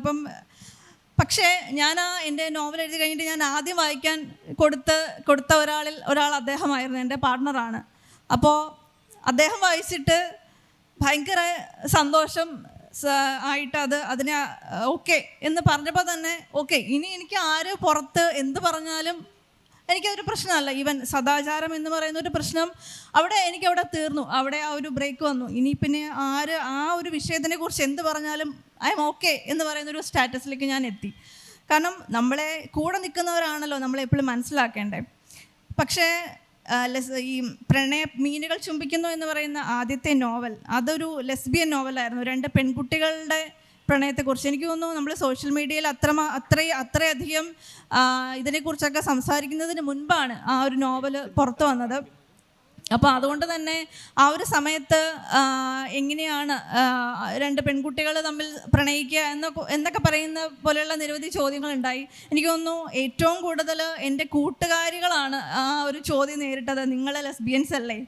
പക്ഷേ ഞാൻ എൻ്റെ നോവൽ എഴുതി കഴിഞ്ഞിട്ട് ഞാൻ ആദ്യം വായിക്കാൻ കൊടുത്ത ഒരാൾ അദ്ദേഹമായിരുന്നു, എൻ്റെ പാർട്ട്ണറാണ്. അപ്പോൾ അദ്ദേഹം വായിച്ചിട്ട് ഭയങ്കര സന്തോഷം ആയിട്ട് അതിനെ ഓക്കെ എന്ന് പറഞ്ഞപ്പോൾ തന്നെ ഓക്കെ, ഇനി എനിക്ക് ആര് പുറത്ത് എന്ത് പറഞ്ഞാലും എനിക്കതൊരു പ്രശ്നമല്ല. ഈവൻ സദാചാരം എന്ന് പറയുന്ന ഒരു പ്രശ്നം എനിക്കവിടെ തീർന്നു. അവിടെ ആ ഒരു ബ്രേക്ക് വന്നു. ഇനി പിന്നെ ആര് ആ ഒരു വിഷയത്തിനെ കുറിച്ച് എന്ത് പറഞ്ഞാലും ഐ എം ഓക്കെ എന്ന് പറയുന്നൊരു സ്റ്റാറ്റസിലേക്ക് ഞാൻ എത്തി. കാരണം നമ്മളെ കൂടെ നിൽക്കുന്നവരാണല്ലോ നമ്മളെപ്പോഴും മനസ്സിലാക്കേണ്ടത്. പക്ഷേ ഈ മീനുകൾ ചുംബിക്കുന്നു എന്ന് പറയുന്ന ആദ്യത്തെ നോവൽ അതൊരു ലെസ്ബിയൻ നോവലായിരുന്നു. 2 പെൺകുട്ടികളുടെ പ്രണയത്തെക്കുറിച്ച്. എനിക്ക് തോന്നുന്നു നമ്മൾ സോഷ്യൽ മീഡിയയിൽ അത്രയധികം ഇതിനെക്കുറിച്ചൊക്കെ സംസാരിക്കുന്നതിന് മുൻപാണ് ആ ഒരു നോവൽ പുറത്തു വന്നത്. അപ്പോൾ അതുകൊണ്ട് തന്നെ ആ ഒരു സമയത്ത് എങ്ങനെയാണ് 2 പെൺകുട്ടികൾ തമ്മിൽ പ്രണയിക്കുക എന്നൊക്കെ പറയുന്ന പോലെയുള്ള നിരവധി ചോദ്യങ്ങളുണ്ടായി. എനിക്ക് തോന്നുന്നു ഏറ്റവും കൂടുതൽ എൻ്റെ കൂട്ടുകാരികളാണ് ആ ഒരു ചോദ്യം നേരിട്ടത്. നിങ്ങൾ ലെസ്ബിയൻസ് അല്ലേ,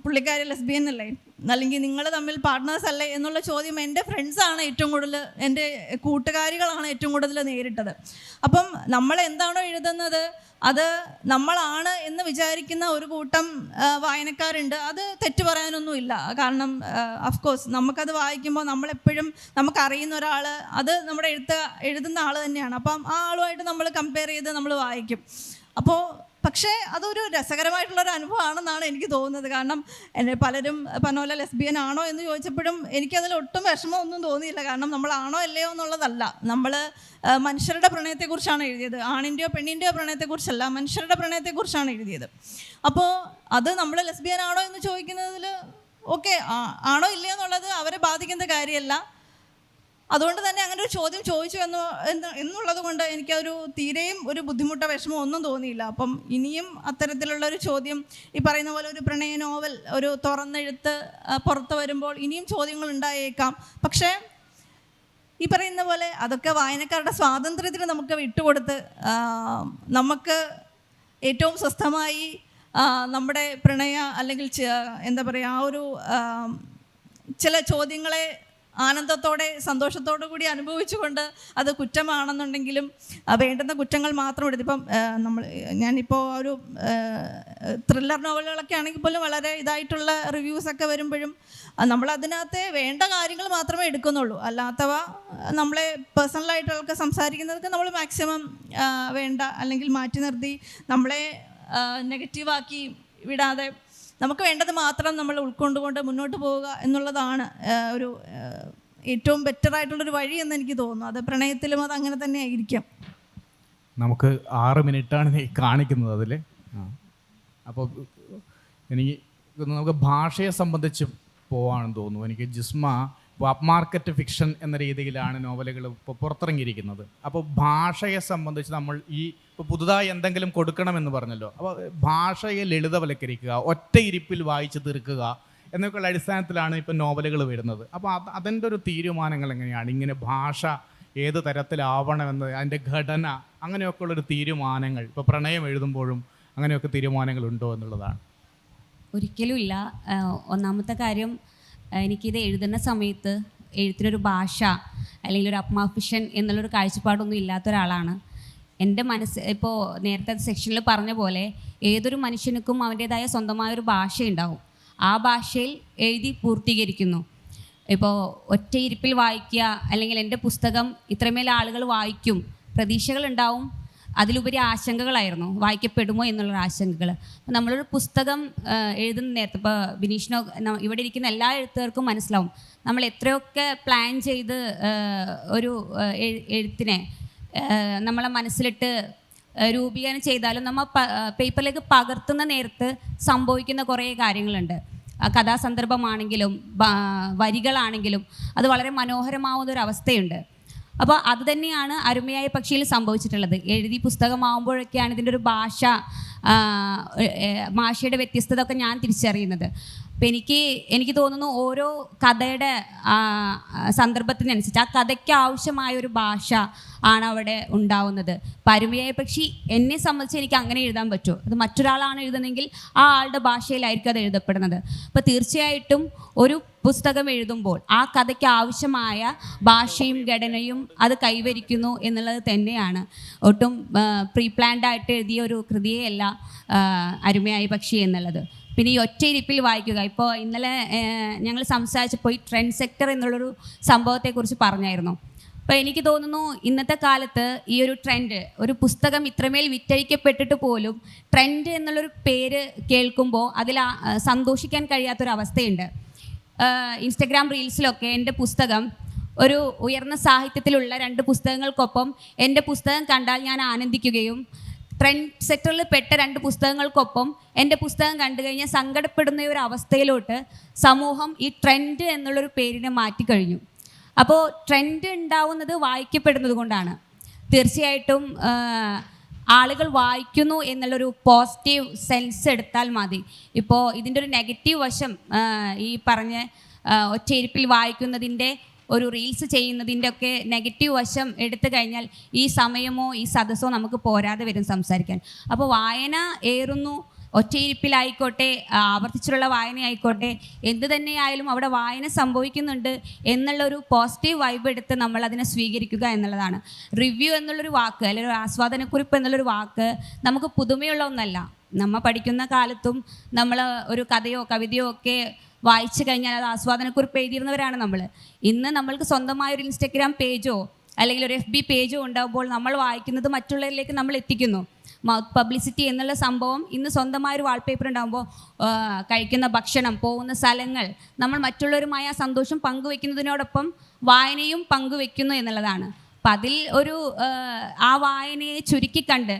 പുള്ളിക്കാരി ലെസ്ബിയൻ അല്ലേ, അല്ലെങ്കിൽ നിങ്ങൾ തമ്മിൽ പാർട്ട്നേഴ്സ് അല്ലേ എന്നുള്ള ചോദ്യം എൻ്റെ ഫ്രണ്ട്സാണ് ഏറ്റവും കൂടുതൽ, എൻ്റെ കൂട്ടുകാരികളാണ് ഏറ്റവും കൂടുതൽ നേരിട്ടത്. അപ്പം നമ്മൾ എന്താണോ എഴുതുന്നത് അത് നമ്മളാണ് എന്ന് വിചാരിക്കുന്ന ഒരു കൂട്ടം വായനക്കാരുണ്ട്. അത് തെറ്റു പറയാനൊന്നുമില്ല. കാരണം അഫ്കോഴ്സ് നമുക്കത് വായിക്കുമ്പോൾ നമ്മളെപ്പോഴും നമുക്കറിയുന്ന ഒരാൾ, അത് നമ്മുടെ എഴുതുന്ന ആൾ തന്നെയാണ്. അപ്പം ആ ആളുമായിട്ട് നമ്മൾ കമ്പയർ ചെയ്ത് നമ്മൾ വായിക്കും. പക്ഷേ അതൊരു രസകരമായിട്ടുള്ളൊരു അനുഭവമാണെന്നാണ് എനിക്ക് തോന്നുന്നത്. കാരണം എന്നെ പലരും പനോല ലെസ്ബിയൻ ആണോ എന്ന് ചോദിച്ചപ്പോഴും എനിക്കതിൽ ഒട്ടും വിഷമമൊന്നും തോന്നിയില്ല. കാരണം നമ്മളാണോ അല്ലയോ എന്നുള്ളതല്ല, നമ്മൾ മനുഷ്യരുടെ പ്രണയത്തെക്കുറിച്ചാണ് എഴുതിയത്. ആണിൻ്റെയോ പെണ്ണിൻ്റെയോ പ്രണയത്തെക്കുറിച്ചല്ല, മനുഷ്യരുടെ പ്രണയത്തെക്കുറിച്ചാണ് എഴുതിയത്. അപ്പോൾ അത് നമ്മൾ ലെസ്ബിയൻ ആണോ എന്ന് ചോദിക്കുന്നതിൽ ഓക്കെ, ആണോ ഇല്ലയോ എന്നുള്ളത് അവരെ ബാധിക്കുന്ന കാര്യമല്ല. അതുകൊണ്ട് തന്നെ അങ്ങനെ ഒരു ചോദ്യം ചോദിച്ചു എന്നുള്ളത് കൊണ്ട് എനിക്കതൊരു തീരെയും ഒരു ബുദ്ധിമുട്ടോ വിഷമോ ഒന്നും തോന്നിയില്ല. അപ്പം ഇനിയും അത്തരത്തിലുള്ളൊരു ചോദ്യം, ഈ പറയുന്ന പോലെ ഒരു പ്രണയ നോവൽ ഒരു തുറന്നെഴുത്ത് പുറത്ത് വരുമ്പോൾ ഇനിയും ചോദ്യങ്ങൾ ഉണ്ടായേക്കാം. പക്ഷേ ഈ പറയുന്ന പോലെ അതൊക്കെ വായനക്കാരുടെ സ്വാതന്ത്ര്യത്തിന് നമുക്ക് വിട്ടുകൊടുത്ത് നമുക്ക് ഏറ്റവും സ്വസ്ഥമായി നമ്മുടെ പ്രണയ അല്ലെങ്കിൽ എന്താ പറയുക ആ ഒരു ചില ചോദ്യങ്ങളെ ആനന്ദത്തോടെ സന്തോഷത്തോടു കൂടി അനുഭവിച്ചുകൊണ്ട് അത് കുറ്റമാണെന്നുണ്ടെങ്കിലും വേണ്ടുന്ന കുറ്റങ്ങൾ മാത്രം എടുത്ത് ഇപ്പം ഞാനിപ്പോൾ ഒരു ത്രില്ലർ നോവലുകളൊക്കെ ആണെങ്കിൽ പോലും വളരെ ഇതായിട്ടുള്ള റിവ്യൂസൊക്കെ വരുമ്പോഴും നമ്മളതിനകത്തെ വേണ്ട കാര്യങ്ങൾ മാത്രമേ എടുക്കുന്നുള്ളൂ. അല്ലാത്തവ നമ്മളെ പേഴ്സണലായിട്ടുള്ളൊക്കെ സംസാരിക്കുന്നതൊക്കെ നമ്മൾ മാക്സിമം വേണ്ട അല്ലെങ്കിൽ മാറ്റി നിർത്തി നമ്മളെ നെഗറ്റീവാക്കി വിടാതെ നമുക്ക് വേണ്ടത് മാത്രം നമ്മൾ ഉൾക്കൊണ്ടുകൊണ്ട് മുന്നോട്ട് പോവുക എന്നുള്ളതാണ് ഒരു ഏറ്റവും ബെറ്ററായിട്ടുള്ളൊരു വഴി എന്ന് എനിക്ക് തോന്നുന്നു. അത് പ്രണയത്തിലും അത് അങ്ങനെ തന്നെ ആയിരിക്കാം. നമുക്ക് 6 മിനിറ്റാണ് കാണിക്കുന്നത് അതിൽ. അപ്പോൾ നമുക്ക് ഭാഷയെ സംബന്ധിച്ച് പോവാണെന്ന് തോന്നുന്നു. എനിക്ക് ജിസ്മ ഇപ്പോൾ അപ്പ് മാർക്കറ്റ് ഫിക്ഷൻ എന്ന രീതിയിലാണ് നോവലുകൾ ഇപ്പോൾ പുറത്തിറങ്ങിയിരിക്കുന്നത്. അപ്പോൾ ഭാഷയെ സംബന്ധിച്ച് നമ്മൾ ഇപ്പോൾ പുതുതായി എന്തെങ്കിലും കൊടുക്കണമെന്ന് പറഞ്ഞല്ലോ, അപ്പോൾ ഭാഷയെ ലളിതവൽക്കരിക്കുക, ഒറ്റ ഇരിപ്പിൽ വായിച്ച് തീർക്കുക എന്നൊക്കെയുള്ള അടിസ്ഥാനത്തിലാണ് ഇപ്പോൾ നോവലുകൾ വരുന്നത്. അപ്പോൾ അതിൻ്റെ ഒരു തീരുമാനങ്ങൾ എങ്ങനെയാണ്? ഇങ്ങനെ ഭാഷ ഏത് തരത്തിലാവണമെന്ന്, അതിൻ്റെ ഘടന, അങ്ങനെയൊക്കെയുള്ളൊരു തീരുമാനങ്ങൾ ഇപ്പോൾ പ്രണയം എഴുതുമ്പോഴും അങ്ങനെയൊക്കെ തീരുമാനങ്ങളുണ്ടോ എന്നുള്ളതാണ്. ഒരിക്കലും ഇല്ല. ഒന്നാമത്തെ കാര്യം, എനിക്കിത് എഴുതുന്ന സമയത്ത് എഴുത്തിനൊരു ഭാഷ അല്ലെങ്കിൽ ഒരു അപ്പ് മാർക്കറ്റ് ഫിക്ഷൻ എന്നുള്ളൊരു കാഴ്ചപ്പാടൊന്നും ഇല്ലാത്ത ഒരാളാണ്. എൻ്റെ മനസ്സ് ഇപ്പോൾ നേരത്തെ സെക്ഷനിൽ പറഞ്ഞ പോലെ ഏതൊരു മനുഷ്യനുക്കും അവൻ്റേതായ സ്വന്തമായൊരു ഭാഷയുണ്ടാവും. ആ ഭാഷയിൽ എഴുതി പൂർത്തീകരിക്കുന്നു. ഇപ്പോൾ ഒറ്റയിരിപ്പിൽ വായിക്കുക അല്ലെങ്കിൽ എൻ്റെ പുസ്തകം ഇത്രമേൽ ആളുകൾ വായിക്കും, പ്രതീക്ഷകളുണ്ടാവും. അതിലുപരി ആശങ്കകളായിരുന്നു, വായിക്കപ്പെടുമോ എന്നുള്ള ആശങ്കകൾ. അപ്പോൾ നമ്മളൊരു പുസ്തകം എഴുതുന്ന നേരത്തെ, ഇപ്പോൾ ബിനീഷിനോ ഇവിടെ ഇരിക്കുന്ന എല്ലാ എഴുത്തുകാർക്കും മനസ്സിലാവും, നമ്മൾ എത്രയൊക്കെ പ്ലാൻ ചെയ്ത് ഒരു എഴുത്തിനെ നമ്മളെ മനസ്സിലിട്ട് രൂപീകരണം ചെയ്താലും നമ്മൾ പേപ്പറിലേക്ക് പകർത്തുന്ന നേരത്ത് സംഭവിക്കുന്ന കുറേ കാര്യങ്ങളുണ്ട്. കഥാസന്ദർഭമാണെങ്കിലും വരികളാണെങ്കിലും അത് വളരെ മനോഹരമാവുന്നൊരവസ്ഥയുണ്ട്. അപ്പോൾ അത് തന്നെയാണ് അരുമയായ പക്ഷിയിൽ സംഭവിച്ചിട്ടുള്ളത്. എഴുതി പുസ്തകമാകുമ്പോഴൊക്കെയാണ് ഇതിൻ്റെ ഒരു ഭാഷയുടെ വ്യത്യസ്തത ഒക്കെ ഞാൻ തിരിച്ചറിയുന്നത്. അപ്പം എനിക്ക് തോന്നുന്നു ഓരോ കഥയുടെ സന്ദർഭത്തിനനുസരിച്ച് ആ കഥയ്ക്ക് ആവശ്യമായൊരു ഭാഷ ആണ് അവിടെ ഉണ്ടാവുന്നത്. അരുമയായ പക്ഷി എന്നെ സംബന്ധിച്ച് എനിക്ക് അങ്ങനെ എഴുതാൻ പറ്റുമോ, അത് മറ്റൊരാളാണ് എഴുതുന്നതെങ്കിൽ ആ ആളുടെ ഭാഷയിലായിരിക്കും അത് എഴുതപ്പെടുന്നത്. അപ്പോൾ തീർച്ചയായിട്ടും ഒരു പുസ്തകം എഴുതുമ്പോൾ ആ കഥയ്ക്ക് ആവശ്യമായ ഭാഷയും ഘടനയും അത് കൈവരിക്കുന്നു എന്നുള്ളത് തന്നെയാണ്. ഒട്ടും പ്രീ പ്ലാൻഡ് ആയിട്ട് എഴുതിയ ഒരു കൃതിയല്ല അരുമയായ പക്ഷി എന്നുള്ളത്. പിന്നെ ഈ ഒറ്റയിരിപ്പിൽ വായിക്കുക, ഇപ്പോൾ ഇന്നലെ ഞങ്ങൾ സംസാരിച്ചപ്പോൾ ഈ ട്രെൻഡ് സെക്ടർ എന്നുള്ളൊരു സംഭവത്തെക്കുറിച്ച് പറഞ്ഞായിരുന്നു. അപ്പോൾ എനിക്ക് തോന്നുന്നു ഇന്നത്തെ കാലത്ത് ഈ ഒരു ട്രെൻഡ്, ഒരു പുസ്തകം ഇത്രമേൽ വിറ്റഴിക്കപ്പെട്ടിട്ട് പോലും ട്രെൻഡ് എന്നുള്ളൊരു പേര് കേൾക്കുമ്പോൾ അതിൽ സന്തോഷിക്കാൻ കഴിയാത്തൊരവസ്ഥയുണ്ട്. ഇൻസ്റ്റഗ്രാം റീൽസിലൊക്കെ എൻ്റെ പുസ്തകം ഒരു ഉയർന്ന സാഹിത്യത്തിലുള്ള 2 പുസ്തകങ്ങൾക്കൊപ്പം എൻ്റെ പുസ്തകം കണ്ടാൽ ഞാൻ ആനന്ദിക്കുകയും ട്രെൻഡ് സെക്ടറിൽ പെട്ട 2 പുസ്തകങ്ങൾക്കൊപ്പം എൻ്റെ പുസ്തകം കണ്ടു കഴിഞ്ഞാൽ സങ്കടപ്പെടുന്ന ഒരു അവസ്ഥയിലോട്ട് സമൂഹം ഈ ട്രെൻഡ് എന്നുള്ളൊരു പേരിനെ മാറ്റിക്കഴിഞ്ഞു. അപ്പോൾ ട്രെൻഡ് ഉണ്ടാവുന്നത് വായിക്കപ്പെടുന്നത് കൊണ്ടാണ്. തീർച്ചയായിട്ടും ആളുകൾ വായിക്കുന്നു എന്നുള്ളൊരു പോസിറ്റീവ് സെൻസ് എടുത്താൽ മതി. ഇപ്പോൾ ഇതിൻ്റെ ഒരു നെഗറ്റീവ് വശം, ഈ പറഞ്ഞ ഒറ്റയിരിപ്പിൽ വായിക്കുന്നതിൻ്റെ ഒരു റീൽസ് ചെയ്യുന്നതിൻ്റെ ഒക്കെ നെഗറ്റീവ് വശം എടുത്തു കഴിഞ്ഞാൽ ഈ സമയമോ ഈ സദസ്സോ നമുക്ക് പോരാതെ വരും സംസാരിക്കാൻ. അപ്പോൾ വായന ഏറുന്നു, ഒറ്റയിരിപ്പിലായിക്കോട്ടെ ആവർത്തിച്ചുള്ള വായനയായിക്കോട്ടെ, എന്ത് തന്നെയായാലും അവിടെ വായന സംഭവിക്കുന്നുണ്ട് എന്നുള്ളൊരു പോസിറ്റീവ് വൈബ് എടുത്ത് നമ്മൾ അതിനെ സ്വീകരിക്കുക എന്നുള്ളതാണ്. റിവ്യൂ എന്നുള്ളൊരു വാക്ക്, അല്ലെങ്കിൽ ഒരു ആസ്വാദനക്കുറിപ്പ് എന്നുള്ളൊരു വാക്ക് നമുക്ക് പുതുമയുള്ള ഒന്നല്ല. നമ്മൾ പഠിക്കുന്ന കാലത്തും നമ്മൾ ഒരു കഥയോ കവിതയോ ഒക്കെ വായിച്ചു കഴിഞ്ഞാൽ അത് ആസ്വാദനക്കുറിപ്പ് എഴുതിയിരുന്നവരാണ് നമ്മൾ. ഇന്ന് നമ്മൾക്ക് സ്വന്തമായൊരു ഇൻസ്റ്റഗ്രാം പേജോ അല്ലെങ്കിൽ ഒരു FB പേജോ ഉണ്ടാകുമ്പോൾ നമ്മൾ വായിക്കുന്നത് മറ്റുള്ളവരിലേക്ക് നമ്മൾ എത്തിക്കുന്നു. മൗത്ത് പബ്ലിസിറ്റി എന്നുള്ള സംഭവം ഇന്ന് സ്വന്തമായൊരു വാൾപേപ്പർ ഉണ്ടാകുമ്പോൾ കഴിക്കുന്ന ഭക്ഷണം, പോകുന്ന സ്ഥലങ്ങൾ, നമ്മൾ മറ്റുള്ളവരുമായ ആ സന്തോഷം പങ്കുവെക്കുന്നതിനോടൊപ്പം വായനയും പങ്കുവെക്കുന്നു എന്നുള്ളതാണ്. അപ്പം അതിൽ ഒരു ആ വായനയെ ചുരുക്കിക്കണ്ട്,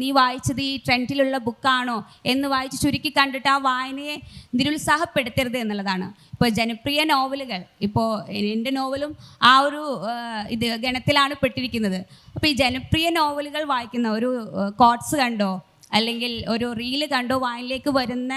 നീ വായിച്ചത് ഈ ട്രെൻഡിലുള്ള ബുക്കാണോ എന്ന് വായിച്ച് ചുരുക്കി കണ്ടിട്ട് ആ വായനയെ നിരുത്സാഹപ്പെടുത്തരുത് എന്നുള്ളതാണ്. ഇപ്പോൾ ജനപ്രിയ നോവലുകൾ, ഇപ്പോൾ എൻ്റെ നോവലും ആ ഒരു ഗണത്തിലാണ് പെട്ടിരിക്കുന്നത്. അപ്പോൾ ഈ ജനപ്രിയ നോവലുകൾ വായിക്കുന്ന ഒരു കോട്ട്സ് കണ്ടോ അല്ലെങ്കിൽ ഒരു റീല് കണ്ടോ വായനയിലേക്ക് വരുന്ന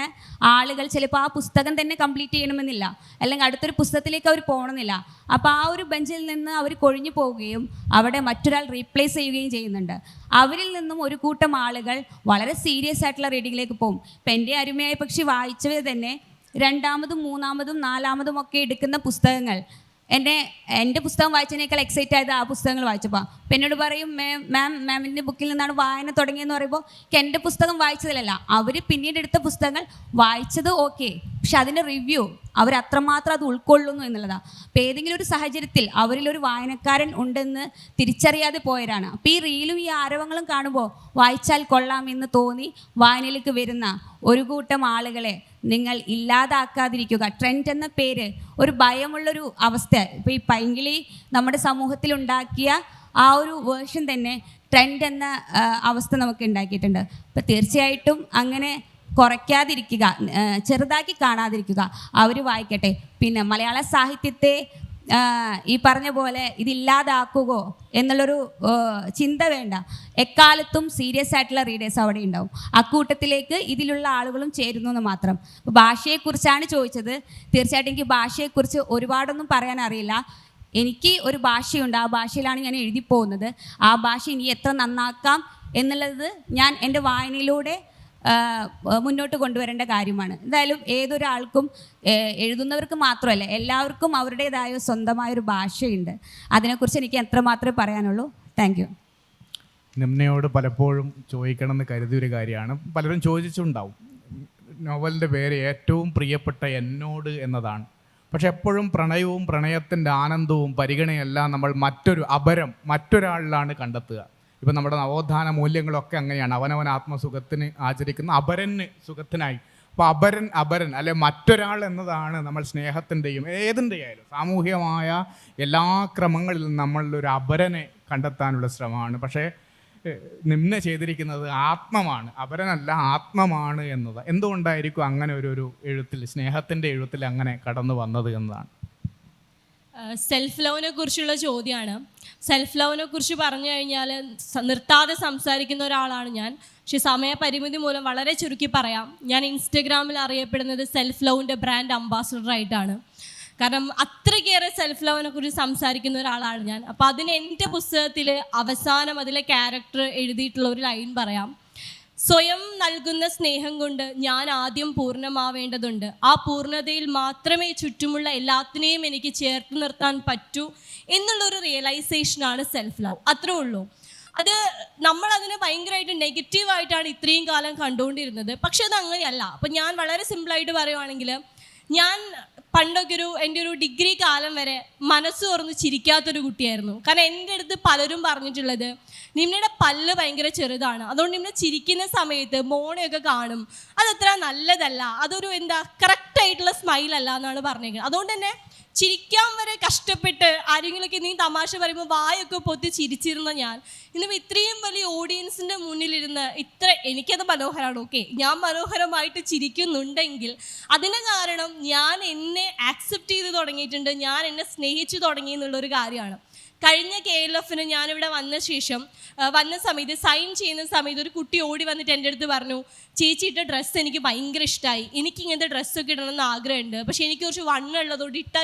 ആളുകൾ ചിലപ്പോൾ ആ പുസ്തകം തന്നെ കംപ്ലീറ്റ് ചെയ്യണമെന്നില്ല, അല്ലെങ്കിൽ അടുത്തൊരു പുസ്തകത്തിലേക്ക് അവർ പോകണമെന്നില്ല. അപ്പോൾ ആ ഒരു ബെഞ്ചിൽ നിന്ന് അവർ കൊഴിഞ്ഞു പോവുകയും അവിടെ മറ്റൊരാൾ റീപ്ലേസ് ചെയ്യുകയും ചെയ്യുന്നുണ്ട്. അവരിൽ നിന്നും ഒരു കൂട്ടം ആളുകൾ വളരെ സീരിയസ് ആയിട്ടുള്ള റീഡിങ്ങിലേക്ക് പോകും. ഇപ്പം എൻ്റെ അരുമയായ പക്ഷി വായിച്ചവർ തന്നെ 2ാമതും 3ാമതും 4ാമതും ഒക്കെ എടുക്കുന്ന പുസ്തകങ്ങൾ എൻ്റെ പുസ്തകം വായിച്ചതിനേക്കാൾ എക്സൈറ്റ് ആയത് ആ പുസ്തകങ്ങൾ വായിച്ചപ്പോൾ. അപ്പം എന്നോട് പറയും, മാമിൻ്റെ ബുക്കിൽ നിന്നാണ് വായന തുടങ്ങിയെന്ന് പറയുമ്പോൾ എൻ്റെ പുസ്തകം വായിച്ചതിലല്ല, അവർ പിന്നീട് എടുത്ത പുസ്തകങ്ങൾ വായിച്ചത് ഓക്കെ, പക്ഷെ അതിൻ്റെ റിവ്യൂ അവർ അത്രമാത്രം അത് ഉൾക്കൊള്ളുന്നു എന്നുള്ളതാണ്. അപ്പോൾ ഏതെങ്കിലും ഒരു സാഹചര്യത്തിൽ അവരിലൊരു വായനക്കാരൻ ഉണ്ടെന്ന് തിരിച്ചറിയാതെ പോയവരാണ്. അപ്പോൾ ഈ റീലും ഈ ആരവങ്ങളും കാണുമ്പോൾ വായിച്ചാൽ കൊള്ളാമെന്ന് തോന്നി വായനയിലേക്ക് വരുന്ന ഒരു കൂട്ടം ആളുകളെ നിങ്ങൾ ഇല്ലാതാക്കാതിരിക്കുക. ട്രെൻഡ് എന്ന പേര് ഒരു ഭയമുള്ളൊരു അവസ്ഥ. ഇപ്പോൾ ഈ പൈങ്കിളി നമ്മുടെ സമൂഹത്തിലുണ്ടാക്കിയ ആ ഒരു വേർഷൻ തന്നെ ട്രെൻഡ് എന്ന അവസ്ഥ നമുക്ക് ഉണ്ടാക്കിയിട്ടുണ്ട്. അപ്പോൾ തീർച്ചയായിട്ടും അങ്ങനെ കുറയ്ക്കാതിരിക്കുക, ചെറുതാക്കി കാണാതിരിക്കുക, അവർ വായിക്കട്ടെ. പിന്നെ മലയാള സാഹിത്യത്തെ ഈ പറഞ്ഞ പോലെ ഇതില്ലാതാക്കുകയോ എന്നുള്ളൊരു ചിന്ത വേണ്ട. എക്കാലത്തും സീരിയസ് ആയിട്ടുള്ള റീഡേഴ്സ് അവിടെ ഉണ്ടാവും. അക്കൂട്ടത്തിലേക്ക് ഇതിലുള്ള ആളുകളും ചേരുന്നു എന്ന് മാത്രം. അപ്പോൾ ഭാഷയെക്കുറിച്ചാണ് ചോദിച്ചത്. തീർച്ചയായിട്ടും എനിക്ക് ഭാഷയെക്കുറിച്ച് ഒരുപാടൊന്നും പറയാൻ അറിയില്ല. എനിക്ക് ഒരു ഭാഷയുണ്ട്, ആ ഭാഷയിലാണ് ഞാൻ എഴുതി പോകുന്നത്. ആ ഭാഷ ഇനി എത്ര നന്നാക്കാം എന്നുള്ളത് ഞാൻ എൻ്റെ വായനയിലൂടെ മുന്നോട്ട് കൊണ്ടുവരേണ്ട കാര്യമാണ്. എന്തായാലും ഏതൊരാൾക്കും, എഴുതുന്നവർക്ക് മാത്രമല്ല എല്ലാവർക്കും അവരുടേതായ സ്വന്തമായൊരു ഭാഷയുണ്ട്. അതിനെക്കുറിച്ച് എനിക്ക് എത്രമാത്രമേ പറയാനുള്ളൂ. Thank you. നിമ്നയോട് പലപ്പോഴും ചോദിക്കണമെന്ന് കരുതിയൊരു കാര്യമാണ്, പലരും ചോദിച്ചിട്ടുണ്ടാവും. നോവലിൻ്റെ പേര് ഏറ്റവും പ്രിയപ്പെട്ട എന്നോട് എന്നതാണ്. പക്ഷെ എപ്പോഴും പ്രണയവും പ്രണയത്തിൻ്റെ ആനന്ദവും പരിഗണനയെല്ലാം നമ്മൾ മറ്റൊരാളിലാണ് കണ്ടെത്തുക. ഇപ്പം നമ്മുടെ നവോത്ഥാന മൂല്യങ്ങളൊക്കെ അങ്ങനെയാണ്. അവനവൻ ആത്മസുഖത്തിന് ആചരിക്കുന്ന അപരന് സുഖത്തിനായി. അപ്പോൾ അപരൻ അല്ലെ മറ്റൊരാൾ എന്നതാണ് നമ്മൾ സ്നേഹത്തിൻ്റെയും ഏതിൻ്റെയായാലും സാമൂഹികമായ എല്ലാ ക്രമങ്ങളിലും നമ്മളൊരു അപരനെ കണ്ടെത്താനുള്ള ശ്രമമാണ്. പക്ഷേ നിമ്ന ചെയ്തിരിക്കുന്നത് ആത്മമാണ്, അപരനല്ല ആത്മമാണ് എന്നത്. എന്തുകൊണ്ടായിരിക്കും അങ്ങനെ ഒരു എഴുത്തിൽ, സ്നേഹത്തിൻ്റെ എഴുത്തിൽ അങ്ങനെ കടന്നു വന്നത് എന്നതാണ്. സെൽഫ് ലവിനെ കുറിച്ചുള്ള ചോദ്യമാണ്. സെൽഫ് ലവിനെ കുറിച്ച് പറഞ്ഞു കഴിഞ്ഞാൽ നിർത്താതെ സംസാരിക്കുന്ന ഒരാളാണ് ഞാൻ. പക്ഷെ സമയപരിമിതി മൂലം വളരെ ചുരുക്കി പറയാം. ഞാൻ ഇൻസ്റ്റഗ്രാമിൽ അറിയപ്പെടുന്നത് സെൽഫ് ലവിൻ്റെ ബ്രാൻഡ് അംബാസഡറായിട്ടാണ്. കാരണം അത്രയ്ക്കേറെ സെൽഫ് ലവിനെ കുറിച്ച് സംസാരിക്കുന്ന ഒരാളാണ് ഞാൻ. അപ്പോൾ അതിന് എൻ്റെ പുസ്തകത്തിൽ അവസാനം അതിലെ ക്യാരക്ടർ എഴുതിയിട്ടുള്ള ഒരു ലൈൻ പറയാം. സ്വയം നൽകുന്ന സ്നേഹം കൊണ്ട് ഞാൻ ആദ്യം പൂർണ്ണമാവേണ്ടതുണ്ട്. ആ പൂർണ്ണതയിൽ മാത്രമേ ചുറ്റുമുള്ള എല്ലാത്തിനെയും എനിക്ക് ചേർത്ത് നിർത്താൻ പറ്റൂ എന്നുള്ളൊരു റിയലൈസേഷനാണ് സെൽഫ് ലവ്. അത്രേ ഉള്ളൂ. അത് നമ്മളതിനെ ഭയങ്കരമായിട്ട് നെഗറ്റീവായിട്ടാണ് ഇത്രയും കാലം കണ്ടുകൊണ്ടിരുന്നത്. പക്ഷെ അത് അങ്ങനെയല്ല. അപ്പം ഞാൻ വളരെ സിമ്പിളായിട്ട് പറയുവാണെങ്കിൽ, ഞാൻ പണ്ടൊക്കെ എൻ്റെ ഒരു ഡിഗ്രി കാലം വരെ മനസ്സ് തുറന്ന് ചിരിക്കാത്തൊരു കുട്ടിയായിരുന്നു. കാരണം എൻ്റെ അടുത്ത് പലരും പറഞ്ഞിട്ടുള്ളത്, നിമ്മയുടെ പല്ല് ഭയങ്കര ചെറുതാണ്, അതുകൊണ്ട് നിമ്മ ചിരിക്കുന്ന സമയത്ത് മോണയൊക്കെ കാണും, അതത്ര നല്ലതല്ല, അതൊരു കറക്റ്റായിട്ടുള്ള സ്മൈലല്ല എന്നാണ് പറഞ്ഞേക്കുന്നത്. അതുകൊണ്ട് തന്നെ ചിരിക്കാൻ വരെ കഷ്ടപ്പെട്ട് ആരെങ്കിലുമൊക്കെ നീ തമാശ പറയുമ്പോൾ വായൊക്കെ പൊത്തി ചിരിച്ചിരുന്ന ഞാൻ ഇന്നും ഇത്രയും വലിയ ഓഡിയൻസിൻ്റെ മുന്നിലിരുന്ന് എനിക്കത് മനോഹരമാണ്. ഓക്കെ, ഞാൻ മനോഹരമായിട്ട് ചിരിക്കുന്നുണ്ടെങ്കിൽ അതിന് കാരണം ഞാൻ എന്നെ ആക്സെപ്റ്റ് ചെയ്ത് തുടങ്ങിയിട്ടുണ്ട്, ഞാൻ എന്നെ സ്നേഹിച്ചു തുടങ്ങി എന്നുള്ളൊരു കാര്യമാണ്. കഴിഞ്ഞ KLFന് ഞാനിവിടെ വന്ന സമയത്ത് സൈൻ ചെയ്യുന്ന സമയത്ത് ഒരു കുട്ടി ഓടി വന്നിട്ട് എൻ്റെ അടുത്ത് പറഞ്ഞു, ചേച്ചിയുടെ ഡ്രസ്സ് എനിക്ക് ഭയങ്കര ഇഷ്ടമായി, എനിക്കിങ്ങനത്തെ ഡ്രസ്സൊക്കെ ഇടണമെന്ന് ആഗ്രഹമുണ്ട്, പക്ഷേ എനിക്ക് കുറച്ച് വണ്ണുള്ളതുകൊണ്ട്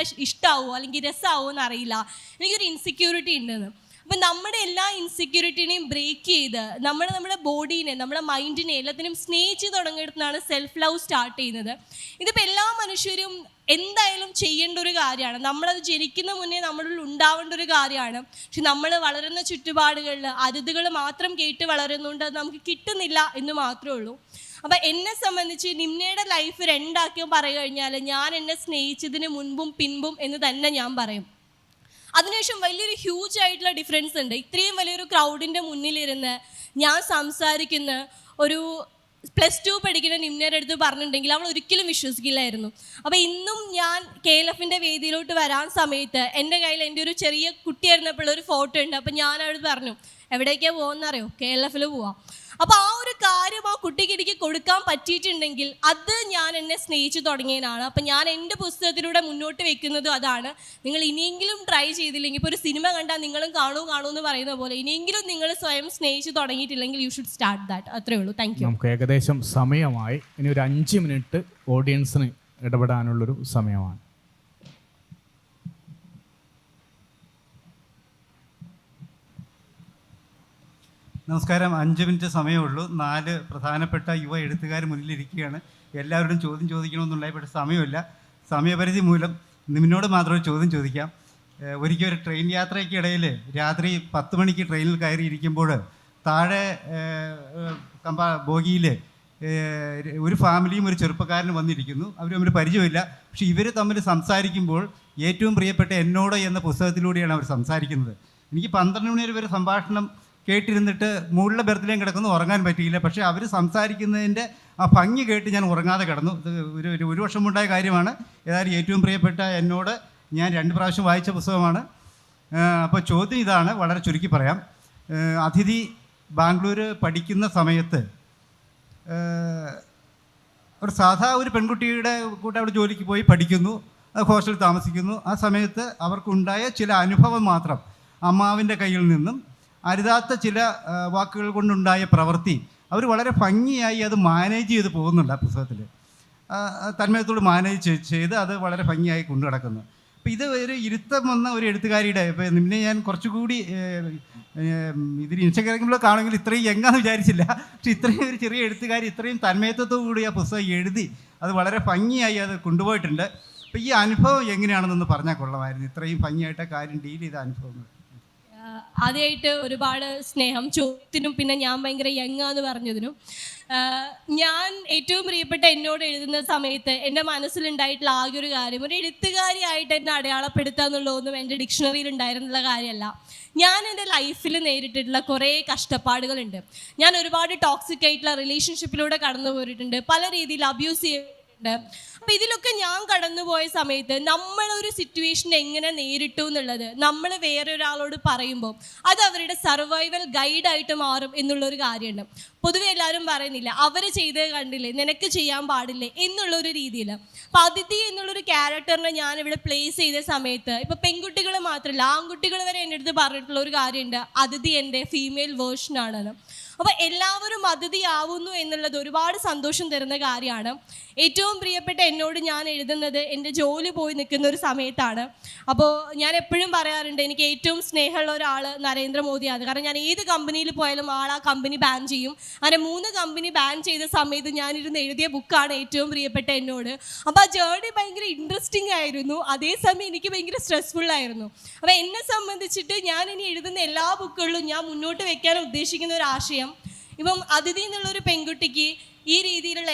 ഇഷ്ടമാവുമോ അല്ലെങ്കിൽ രസമാവുമോ എന്നറിയില്ല, എനിക്കൊരു ഇൻസെക്യൂരിറ്റി ഉണ്ടെന്ന്. അപ്പം നമ്മുടെ എല്ലാ ഇൻസെക്യൂരിറ്റിനെയും ബ്രേക്ക് ചെയ്ത് നമ്മുടെ ബോഡീനെ, നമ്മുടെ മൈൻഡിനെ എല്ലാത്തിനും സ്നേഹിച്ച് തുടങ്ങിയിടത്താണ് സെൽഫ് ലവ് സ്റ്റാർട്ട് ചെയ്യുന്നത്. ഇതിപ്പോൾ എല്ലാ മനുഷ്യരും എന്തായാലും ചെയ്യേണ്ട ഒരു കാര്യമാണ്. നമ്മളത് ജനിക്കുന്ന മുന്നേ നമ്മളിൽ ഉണ്ടാവേണ്ട ഒരു കാര്യമാണ്. പക്ഷെ നമ്മൾ വളരുന്ന ചുറ്റുപാടുകളിൽ അരുതുകൾ മാത്രം കേട്ട് വളരുന്നുണ്ട്, അത് നമുക്ക് കിട്ടുന്നില്ല എന്ന് മാത്രമേ ഉള്ളൂ. അപ്പം എന്നെ സംബന്ധിച്ച് നിമ്നയുടെ ലൈഫ് രണ്ടാക്കി പറയുക കഴിഞ്ഞാൽ, ഞാൻ എന്നെ സ്നേഹിച്ചതിന് മുൻപും പിൻപും എന്ന് തന്നെ ഞാൻ പറയും. അതിനുശേഷം വലിയൊരു ഹ്യൂജ് ആയിട്ടുള്ള ഡിഫറൻസ് ഉണ്ട്. ഇത്രയും വലിയൊരു ക്രൗഡിൻ്റെ മുന്നിലിരുന്ന് ഞാൻ സംസാരിക്കുന്ന ഒരു +2 പഠിക്കുന്ന നിമ്നയുടെ അടുത്ത് പറഞ്ഞിട്ടുണ്ടെങ്കിൽ അവൾ ഒരിക്കലും വിശ്വസിക്കില്ലായിരുന്നു. അപ്പോൾ ഇന്നും ഞാൻ KLFൻ്റെ വേദിയിലോട്ട് വരാൻ സമയത്ത് എൻ്റെ കയ്യിൽ എൻ്റെ ഒരു ചെറിയ കുട്ടിയായിരുന്നപ്പോൾ ഒരു ഫോട്ടോ ഉണ്ട്. അപ്പോൾ ഞാൻ അവൾ പറഞ്ഞു, എവിടേക്കാണ് പോകുന്നറിയോ? KLFൽ പോവാം. അപ്പോൾ ആ ഒരു കാര്യം ആ കുട്ടിക്ക് എനിക്ക് കൊടുക്കാൻ പറ്റിയിട്ടുണ്ടെങ്കിൽ അത് ഞാൻ എന്നെ സ്നേഹിച്ചു തുടങ്ങിയതിനാണ്. അപ്പം ഞാൻ എൻ്റെ പുസ്തകത്തിലൂടെ മുന്നോട്ട് വെക്കുന്നതും അതാണ്. നിങ്ങൾ ഇനിയെങ്കിലും ട്രൈ ചെയ്തില്ലെങ്കിൽ, ഇപ്പോൾ ഒരു സിനിമ കണ്ടാൽ നിങ്ങളും കാണൂ എന്ന് പറയുന്ന പോലെ, ഇനിയെങ്കിലും നിങ്ങൾ സ്വയം സ്നേഹിച്ചു തുടങ്ങിയിട്ടില്ലെങ്കിൽ യു ഷുഡ് സ്റ്റാർട്ട് ദാറ്റ്. അത്രേ ഉള്ളൂ. Thank you. നമുക്ക് ഏകദേശം സമയമായി. ഇനി ഒരു 5 മിനിറ്റ് ഓഡിയൻസിന് ഇടപെടാനുള്ളൊരു സമയമാണ്. നമസ്കാരം. 5 മിനിറ്റ് സമയമുള്ളൂ. 4 പ്രധാനപ്പെട്ട യുവ എഴുത്തുകാർ മുന്നിലിരിക്കുകയാണ്. എല്ലാവരോടും ചോദ്യം ചോദിക്കണമെന്നുണ്ടായി, പക്ഷേ സമയമില്ല. സമയപരിധി മൂലം നിന്നോട് മാത്രം ഒരു ചോദ്യം ചോദിക്കാം. ഒരിക്കൽ ഒരു ട്രെയിൻ യാത്രയ്ക്കിടയിൽ രാത്രി 10 മണിക്ക് ട്രെയിനിൽ കയറിയിരിക്കുമ്പോൾ താഴെ ബോഗിയിൽ ഒരു ഫാമിലിയും ഒരു ചെറുപ്പക്കാരനും വന്നിരിക്കുന്നു. അവർ തമ്മിൽ പരിചയമില്ല. പക്ഷേ ഇവർ തമ്മിൽ സംസാരിക്കുമ്പോൾ ഏറ്റവും പ്രിയപ്പെട്ട എന്നോട് എന്ന പുസ്തകത്തിലൂടെയാണ് അവർ സംസാരിക്കുന്നത്. എനിക്ക് 12 മണി വരെ സംഭാഷണം കേട്ടിരുന്നിട്ട് മുകളിലെ ബെർത്തിലേയും കിടക്കുന്നു, ഉറങ്ങാൻ പറ്റിയില്ല. പക്ഷേ അവർ സംസാരിക്കുന്നതിൻ്റെ ആ ഭംഗി കേട്ട് ഞാൻ ഉറങ്ങാതെ കിടന്നു. ഇത് ഒരു വർഷം മുണ്ടായ കാര്യമാണ്. ഏതായാലും ഏറ്റവും പ്രിയപ്പെട്ട എന്നോട് ഞാൻ 2 പ്രാവശ്യം വായിച്ച പുസ്തകമാണ്. അപ്പോൾ ചോദ്യം ഇതാണ്, വളരെ ചുരുക്കി പറയാം. അതിഥി ബാംഗ്ലൂർ പഠിക്കുന്ന സമയത്ത് ഒരു ഒരു പെൺകുട്ടിയുടെ കൂടെ അവിടെ ജോലിക്ക് പോയി പഠിക്കുന്നു, ഹോസ്റ്റലിൽ താമസിക്കുന്നു. ആ സമയത്ത് അവർക്കുണ്ടായ ചില അനുഭവം മാത്രം, അമ്മാവിൻ്റെ കയ്യിൽ നിന്നും അരുതാത്ത ചില വാക്കുകൾ കൊണ്ടുണ്ടായ പ്രവൃത്തി അവർ വളരെ ഭംഗിയായി അത് മാനേജ് ചെയ്ത് പോകുന്നുണ്ട്. ആ പുസ്തകത്തിൽ തന്മയത്തോട് മാനേജ് ചെയ്ത് അത് വളരെ ഭംഗിയായി കൊണ്ടു നടക്കുന്നു. അപ്പോൾ ഇത് ഒരു ഇരുത്തം വന്ന ഒരു എഴുത്തുകാരിയുടെ, ഇപ്പോൾ നിന്നെ ഞാൻ കുറച്ചുകൂടി ഇതിൽ ഇൻസ്റ്റഗ്രാമിലൊക്കെ കാണുമെങ്കിൽ ഇത്രയും എങ്ങാന്ന് വിചാരിച്ചില്ല. പക്ഷെ ഇത്രയും ഒരു ചെറിയ എഴുത്തുകാരി ഇത്രയും തന്മയത്വത്തോടുകൂടി ആ പുസ്തകം എഴുതി അത് വളരെ ഭംഗിയായി അത് കൊണ്ടുപോയിട്ടുണ്ട്. അപ്പോൾ ഈ അനുഭവം എങ്ങനെയാണെന്നൊന്ന് പറഞ്ഞാൽ കൊള്ളമായിരുന്നു. ഇത്രയും ഭംഗിയായിട്ട് കാര്യം ഡീൽ ചെയ്ത അനുഭവങ്ങൾ. ആദ്യമായിട്ട് ഒരുപാട് സ്നേഹം ചോദ്യത്തിനും പിന്നെ ഞാൻ ഭയങ്കര യങ്ങാന്ന് പറഞ്ഞതിനും. ഞാൻ ഏറ്റവും പ്രിയപ്പെട്ട എന്നോട് എഴുതുന്ന സമയത്ത് എൻ്റെ മനസ്സിലുണ്ടായിട്ടുള്ള ആകെ ഒരു കാര്യം, ഒരു എഴുത്തുകാരിയായിട്ട് എന്നെ അടയാളപ്പെടുത്തുക എന്നുള്ളതൊന്നും എൻ്റെ ഡിക്ഷണറിയിൽ ഉണ്ടായിരുന്നുള്ള കാര്യമല്ല. ഞാൻ എൻ്റെ ലൈഫിൽ നേരിട്ടിട്ടുള്ള കുറേ കഷ്ടപ്പാടുകളുണ്ട്. ഞാൻ ഒരുപാട് ടോക്സിക് ആയിട്ടുള്ള റിലേഷൻഷിപ്പിലൂടെ കടന്നു പോയിട്ടുണ്ട്, പല രീതിയിൽ അബ്യൂസ് ചെയ്തിട്ടുണ്ട്. അപ്പം ഇതിലൊക്കെ ഞാൻ കടന്നുപോയ സമയത്ത് നമ്മളൊരു സിറ്റുവേഷൻ എങ്ങനെ നേരിട്ടു എന്നുള്ളത് നമ്മൾ വേറെ ഒരാളോട് പറയുമ്പോൾ അത് അവരുടെ സർവൈവൽ ഗൈഡായിട്ട് മാറും എന്നുള്ളൊരു കാര്യമുണ്ട്. പൊതുവെ എല്ലാവരും പറയുന്നില്ല അവർ ചെയ്തത് കണ്ടില്ലേ നിനക്ക് ചെയ്യാൻ പാടില്ലേ എന്നുള്ളൊരു രീതിയിൽ. അപ്പം അതിഥി എന്നുള്ളൊരു ക്യാരക്ടറിനെ ഞാനിവിടെ പ്ലേസ് ചെയ്ത സമയത്ത് ഇപ്പം പെൺകുട്ടികൾ മാത്രമല്ല ആൺകുട്ടികൾ വരെ എൻ്റെ അടുത്ത് പറഞ്ഞിട്ടുള്ള ഒരു കാര്യമുണ്ട്, അതിഥി എൻ്റെ ഫീമെയിൽ വേർഷനാണെന്ന്. അപ്പോൾ എല്ലാവരും അതിഥിയാവുന്നു എന്നുള്ളത് ഒരുപാട് സന്തോഷം തരുന്ന കാര്യമാണ്. ഏറ്റവും പ്രിയപ്പെട്ട എന്നോട് ഞാൻ എഴുതുന്നത് എൻ്റെ ജോലി പോയി നിൽക്കുന്ന ഒരു സമയത്താണ്. അപ്പോൾ ഞാൻ എപ്പോഴും പറയാറുണ്ട് എനിക്ക് ഏറ്റവും സ്നേഹമുള്ള ഒരാൾ നരേന്ദ്രമോദിയാണ്. കാരണം ഞാൻ ഏത് കമ്പനിയിൽ പോയാലും ആ കമ്പനി ബാൻ ചെയ്യും. അങ്ങനെ 3 കമ്പനി ബാൻ ചെയ്ത സമയത്ത് ഞാനിരുന്ന് എഴുതിയ ബുക്കാണ് ഏറ്റവും പ്രിയപ്പെട്ട എന്നോട്. അപ്പോൾ ആ ജേർണി ഭയങ്കര ഇൻട്രസ്റ്റിംഗ് ആയിരുന്നു, അതേസമയം എനിക്ക് ഭയങ്കര സ്ട്രെസ്ഫുൾ ആയിരുന്നു. അപ്പോൾ എന്നെ സംബന്ധിച്ചിട്ട് ഞാൻ ഇനി എഴുതുന്ന എല്ലാ ബുക്കുകളിലും ഞാൻ മുന്നോട്ട് വെക്കാൻ ഉദ്ദേശിക്കുന്ന ഒരു ആശയം, ഇപ്പം അതിഥി എന്നുള്ളൊരു പെൺകുട്ടിക്ക് ഈ രീതിയിലുള്ള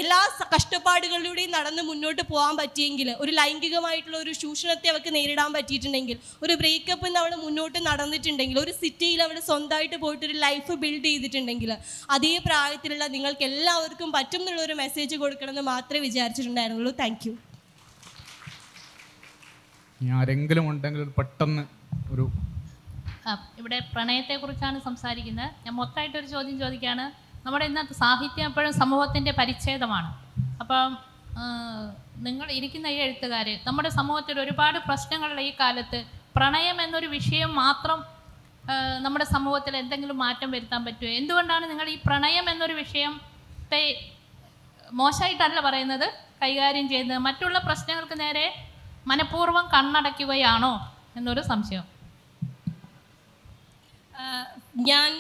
എല്ലാ കഷ്ടപ്പാടുകളിലൂടെയും നടന്ന് മുന്നോട്ട് പോകാൻ പറ്റിയെങ്കിൽ, ഒരു ലൈംഗികമായിട്ടുള്ള ഒരു ചൂഷണത്തെ അവൾക്ക് നേരിടാൻ പറ്റിയിട്ടുണ്ടെങ്കിൽ, ഒരു ബ്രേക്കപ്പിൽ നിന്ന് അവൾ മുന്നോട്ട് നടന്നിട്ടുണ്ടെങ്കിൽ, ഒരു സിറ്റിയിൽ അവൾ സ്വന്തമായിട്ട് പോയിട്ടൊരു ലൈഫ് ബിൽഡ് ചെയ്തിട്ടുണ്ടെങ്കിൽ അതേ പ്രായത്തിലുള്ള നിങ്ങൾക്ക് എല്ലാവർക്കും പറ്റും എന്നുള്ളൊരു മെസ്സേജ് കൊടുക്കണമെന്ന് മാത്രമേ വിചാരിച്ചിട്ടുണ്ടായിരുന്നുള്ളൂ. Thank you. ഇനി ആരെങ്കിലും ഉണ്ടെങ്കിൽ പെട്ടെന്ന് ഒരു ഇവിടെ പ്രണയത്തെക്കുറിച്ചാണ് സംസാരിക്കുന്നത്. ഞാൻ മൊത്തമായിട്ടൊരു ചോദ്യം ചോദിക്കുകയാണ്. നമ്മുടെ ഇന്നത്തെ സാഹിത്യം എപ്പോഴും സമൂഹത്തിൻ്റെ പരിച്ഛേദമാണ്. അപ്പം നിങ്ങൾ ഇരിക്കുന്ന ഈ എഴുത്തുകാർ, നമ്മുടെ സമൂഹത്തിൽ ഒരുപാട് പ്രശ്നങ്ങളുള്ള ഈ കാലത്ത് പ്രണയം എന്നൊരു വിഷയം മാത്രം നമ്മുടെ സമൂഹത്തിൽ എന്തെങ്കിലും മാറ്റം വരുത്താൻ പറ്റുമോ? എന്തുകൊണ്ടാണ് നിങ്ങൾ ഈ പ്രണയം എന്നൊരു വിഷയത്തെ മോശമായിട്ടല്ല പറയുന്നത് കൈകാര്യം ചെയ്യുന്നത്, മറ്റുള്ള പ്രശ്നങ്ങൾക്ക് നേരെ മനഃപൂർവ്വം കണ്ണടയ്ക്കുകയാണോ എന്നൊരു സംശയം. ഞാൻ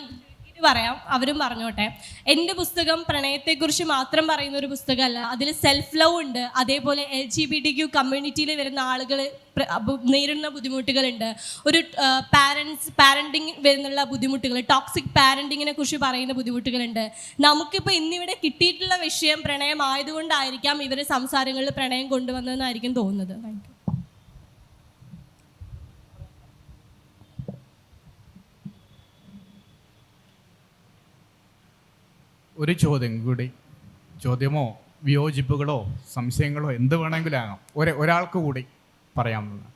പറയാം, അവരും പറഞ്ഞോട്ടെ. എൻ്റെ പുസ്തകം പ്രണയത്തെക്കുറിച്ച് മാത്രം പറയുന്ന ഒരു പുസ്തകമല്ല. അതിൽ സെൽഫ് ലവ് ഉണ്ട്, അതേപോലെ LGBTQ കമ്മ്യൂണിറ്റിയിൽ വരുന്ന ആളുകൾ നേരിടുന്ന ബുദ്ധിമുട്ടുകളുണ്ട്, ഒരു പാരൻറ്റിങ് വരുന്നുള്ള ബുദ്ധിമുട്ടുകൾ, ടോക്സിക് പാരൻറ്റിങ്ങിനെ കുറിച്ച് പറയുന്ന ബുദ്ധിമുട്ടുകളുണ്ട്. നമുക്കിപ്പോൾ ഇന്നിവിടെ കിട്ടിയിട്ടുള്ള വിഷയം പ്രണയം ആയതുകൊണ്ടായിരിക്കാം ഇവർ സംസാരങ്ങളിൽ പ്രണയം കൊണ്ടുവന്നതെന്നായിരിക്കും തോന്നുന്നത്. Thank you. ഒരു ചോദ്യം കൂടി, ചോദ്യമോ വിയോജിപ്പുകളോ സംശയങ്ങളോ എന്ത് വേണമെങ്കിലും ആകാം, ഒരാൾക്ക് കൂടി പറയാവുന്നതാണ്.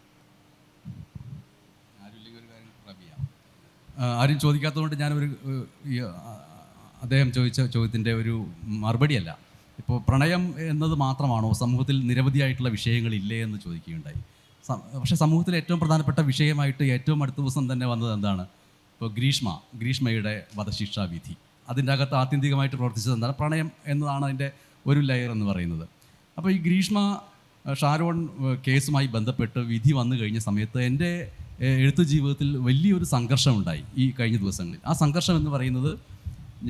ആരും ചോദിക്കാത്തതുകൊണ്ട് ഞാനൊരു അദ്ദേഹം ചോദിച്ച ചോദ്യത്തിൻ്റെ ഒരു മറുപടിയല്ല. ഇപ്പോൾ പ്രണയം എന്നത് മാത്രമാണോ സമൂഹത്തിൽ നിരവധിയായിട്ടുള്ള വിഷയങ്ങളില്ലേ എന്ന് ചോദിക്കുകയുണ്ടായി. പക്ഷേ സമൂഹത്തിലെ ഏറ്റവും പ്രധാനപ്പെട്ട വിഷയമായിട്ട് ഏറ്റവും അടുത്ത ദിവസം തന്നെ വന്നത് എന്താണ്? ഇപ്പോൾ ഗ്രീഷ്മയുടെ വധശിക്ഷാ വിധി. അതിൻ്റെ അകത്ത് ആത്യന്തികമായിട്ട് പ്രവർത്തിച്ചത് എന്താണ്? പ്രണയം എന്നതാണ് അതിൻ്റെ ഒരു ലെയർ എന്ന് പറയുന്നത്. അപ്പോൾ ഈ ഗ്രീഷ്മ ഷാരോൺ കേസുമായി ബന്ധപ്പെട്ട് വിധി വന്നു കഴിഞ്ഞ സമയത്ത് എൻ്റെ എഴുത്ത് ജീവിതത്തിൽ വലിയൊരു സംഘർഷമുണ്ടായി ഈ കഴിഞ്ഞ ദിവസങ്ങളിൽ. ആ സംഘർഷം എന്ന് പറയുന്നത്,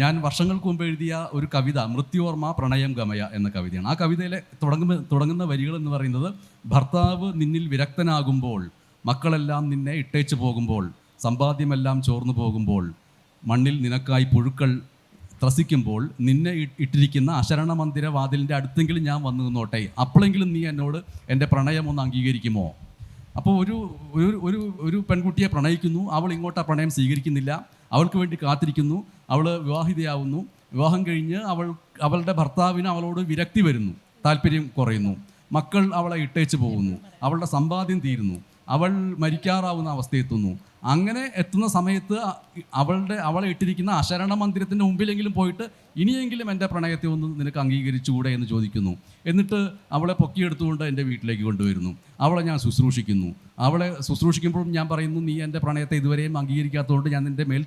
ഞാൻ വർഷങ്ങൾക്ക് മുമ്പ് എഴുതിയ ഒരു കവിത മൃത്യോർമ്മ പ്രണയം ഗമയ എന്ന കവിതയാണ്. ആ കവിതയിലെ തുടങ്ങുന്ന വരികൾ എന്ന് പറയുന്നത്, ഭർത്താവ് നിന്നിൽ വിരക്തനാകുമ്പോൾ, മക്കളെല്ലാം നിന്നെ ഇട്ടേച്ചു പോകുമ്പോൾ, സമ്പാദ്യമെല്ലാം ചോർന്നു പോകുമ്പോൾ, മണ്ണിൽ നിനക്കായി പുഴുക്കൾ ത്രസിക്കുമ്പോൾ, നിന്നെ ഇട്ടിരിക്കുന്ന അശരണമന്ദിര വാതിലിൻ്റെ അടുത്തെങ്കിലും ഞാൻ വന്നു നിന്നോട്ടെ, അപ്പോഴെങ്കിലും നീ എന്നോട് എൻ്റെ പ്രണയം ഒന്ന് അംഗീകരിക്കുമോ? അപ്പോൾ ഒരു പെൺകുട്ടിയെ പ്രണയിക്കുന്നു, അവൾ ഇങ്ങോട്ട് ആ പ്രണയം സ്വീകരിക്കുന്നില്ല, അവൾക്ക് വേണ്ടി കാത്തിരിക്കുന്നു, അവൾ വിവാഹിതയാവുന്നു, വിവാഹം കഴിഞ്ഞ് അവളുടെ ഭർത്താവിന് അവളോട് വിരക്തി വരുന്നു, താല്പര്യം കുറയുന്നു, മക്കൾ അവളെ ഇട്ടേച്ച് പോകുന്നു, അവളുടെ സമ്പാദ്യം തീരുന്നു, അവൾ മരിക്കാറാവുന്ന അവസ്ഥയെത്തുന്നു. അങ്ങനെ എത്തുന്ന സമയത്ത് അവളെ ഇട്ടിരിക്കുന്ന അശരണ മന്ദിരത്തിൻ്റെ മുമ്പിലെങ്കിലും പോയിട്ട് ഇനിയെങ്കിലും എൻ്റെ പ്രണയത്തെ ഒന്ന് നിനക്ക് അംഗീകരിച്ചുകൂടെ എന്ന് ചോദിക്കുന്നു. എന്നിട്ട് അവളെ പൊക്കിയെടുത്തുകൊണ്ട് എൻ്റെ വീട്ടിലേക്ക് കൊണ്ടുവരുന്നു. അവളെ ഞാൻ ശുശ്രൂഷിക്കുന്നു. അവളെ ശുശ്രൂഷിക്കുമ്പോഴും ഞാൻ പറയുന്നു, നീ എൻ്റെ പ്രണയത്തെ ഇതുവരെയും അംഗീകരിക്കാത്തതുകൊണ്ട് ഞാൻ നിൻ്റെ മേൽ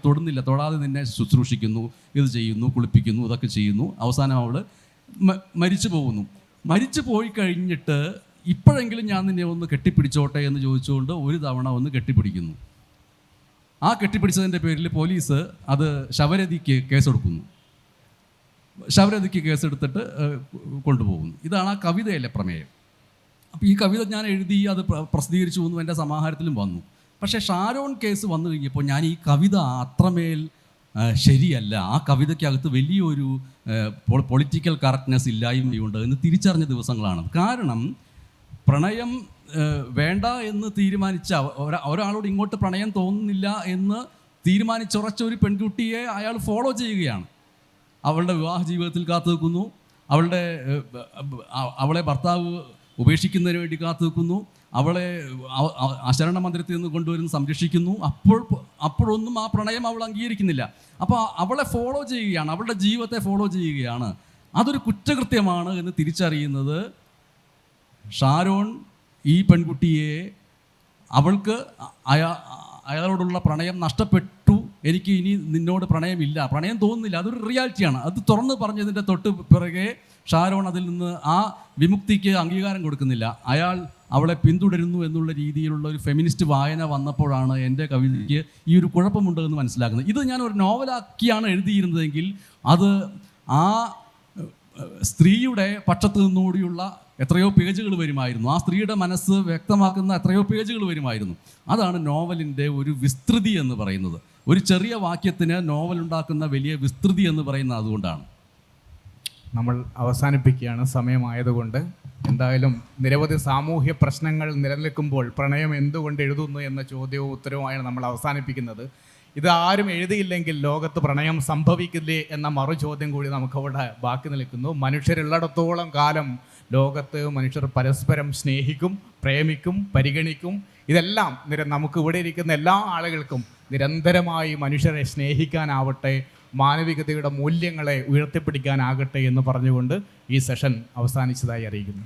തൊടാതെ നിന്നെ ശുശ്രൂഷിക്കുന്നു, ഇത് ചെയ്യുന്നു, കുളിപ്പിക്കുന്നു, ഇതൊക്കെ ചെയ്യുന്നു. അവസാനം അവൾ മരിച്ചു പോകുന്നു. മരിച്ചു പോയി കഴിഞ്ഞിട്ട് ഇപ്പോഴെങ്കിലും ഞാൻ നിന്നെ ഒന്ന് കെട്ടിപ്പിടിച്ചോട്ടെ എന്ന് ചോദിച്ചുകൊണ്ട് ഒരു തവണ ഒന്ന് കെട്ടിപ്പിടിക്കുന്നു. ആ കെട്ടിപ്പിടിച്ചതിൻ്റെ പേരിൽ പോലീസ് അത് ശവരതിക്ക് കേസെടുക്കുന്നു. ശവരതിക്ക് കേസെടുത്തിട്ട് കൊണ്ടുപോകുന്നു. ഇതാണ് ആ കവിതയിലെ പ്രമേയം. അപ്പോൾ ഈ കവിത ഞാൻ എഴുതി അത് പ്രസിദ്ധീകരിച്ചു വന്നു, എൻ്റെ സമാഹാരത്തിലും വന്നു. പക്ഷേ ഷാരോൺ കേസ് വന്നു കഴിഞ്ഞപ്പോൾ ഞാൻ ഈ കവിത അത്രമേൽ ശരിയല്ല, ആ കവിതയ്ക്കകത്ത് വലിയൊരു പൊളിറ്റിക്കൽ കറക്റ്റ്നെസ് ഇല്ലായ്മയുണ്ട് എന്ന് തിരിച്ചറിഞ്ഞ ദിവസങ്ങളാണ്. കാരണം പ്രണയം വേണ്ട എന്ന് തീരുമാനിച്ച ഒരാളോട് ഇങ്ങോട്ട് പ്രണയം തോന്നുന്നില്ല എന്ന് തീരുമാനിച്ചുറച്ച ഒരു പെൺകുട്ടിയെ അയാൾ ഫോളോ ചെയ്യുകയാണ്. അവളുടെ വിവാഹ ജീവിതത്തിൽ കാത്തു നിൽക്കുന്നു, അവളെ ഭർത്താവ് ഉപേക്ഷിക്കുന്നതിന് വേണ്ടി കാത്തു നിൽക്കുന്നു, അവളെ അശരണ മന്ദിരത്തിൽ നിന്ന് കൊണ്ടുവരുന്ന സംരക്ഷിക്കുന്നു. അപ്പോഴൊന്നും ആ പ്രണയം അവൾ അംഗീകരിക്കുന്നില്ല. അപ്പോൾ അവളെ ഫോളോ ചെയ്യുകയാണ്, അവളുടെ ജീവിതത്തെ ഫോളോ ചെയ്യുകയാണ്. അതൊരു കുറ്റകൃത്യമാണ് എന്ന് തിരിച്ചറിയുന്നത് ഷാരോൺ ഈ പെൺകുട്ടിയെ, അവൾക്ക് അയാളോടുള്ള പ്രണയം നഷ്ടപ്പെട്ടു, എനിക്ക് ഇനി നിന്നോട് പ്രണയമില്ല, പ്രണയം തോന്നുന്നില്ല, അതൊരു റിയാലിറ്റിയാണ്. അത് തുറന്ന് പറഞ്ഞതിൻ്റെ തൊട്ട് പിറകെ ഷാരോൺ അതിൽ നിന്ന് ആ വിമുക്തിക്ക് അംഗീകാരം കൊടുക്കുന്നില്ല. അയാൾ അവളെ പിന്തുടരുന്നു എന്നുള്ള രീതിയിലുള്ള ഒരു ഫെമിനിസ്റ്റ് വായന വന്നപ്പോഴാണ് എൻ്റെ കവിതയ്ക്ക് ഈ ഒരു കുഴപ്പമുണ്ട് എന്ന് മനസ്സിലാക്കുന്നത്. ഇത് ഞാൻ ഒരു നോവലാക്കിയാണ് എഴുതിയിരുന്നതെങ്കിൽ അത് ആ സ്ത്രീയുടെ പക്ഷത്തു നിന്നുകൂടിയുള്ള എത്രയോ പേജുകൾ വരുമായിരുന്നു, ആ സ്ത്രീയുടെ മനസ്സ് വ്യക്തമാക്കുന്ന എത്രയോ പേജുകൾ വരുമായിരുന്നു. അതാണ് നോവലിൻ്റെ ഒരു വിസ്തൃതി എന്ന് പറയുന്നത്. ഒരു ചെറിയ വാക്യത്തിന് നോവൽ ഉണ്ടാക്കുന്ന വലിയ വിസ്തൃതി എന്ന് പറയുന്നത് അതുകൊണ്ടാണ്. നമ്മൾ അവസാനിപ്പിക്കുകയാണ്, സമയമായതുകൊണ്ട്. എന്തായാലും നിരവധി സാമൂഹ്യ പ്രശ്നങ്ങൾ നിലനിൽക്കുമ്പോൾ പ്രണയം എന്തുകൊണ്ട് എഴുതുന്നു എന്ന ചോദ്യവും ഉത്തരവുമാണ് നമ്മൾ അവസാനിപ്പിക്കുന്നത്. ഇത് ആരും എഴുതിയില്ലെങ്കിൽ ലോകത്ത് പ്രണയം സംഭവിക്കില്ലേ എന്ന മറുചോദ്യം കൂടി നമുക്കവിടെ ബാക്കി നിൽക്കുന്നു. മനുഷ്യരുള്ളിടത്തോളം കാലം ലോകത്ത് മനുഷ്യർ പരസ്പരം സ്നേഹിക്കും, പ്രേമിക്കും, പരിഗണിക്കും. ഇതെല്ലാം നമുക്ക് ഇവിടെ ഇരിക്കുന്ന എല്ലാ ആളുകൾക്കും നിരന്തരമായി മനുഷ്യരെ സ്നേഹിക്കാനാവട്ടെ, മാനവികതയുടെ മൂല്യങ്ങളെ ഉയർത്തിപ്പിടിക്കാനാകട്ടെ എന്ന് പറഞ്ഞുകൊണ്ട് ഈ സെഷൻ അവസാനിച്ചതായി അറിയിക്കുന്നു.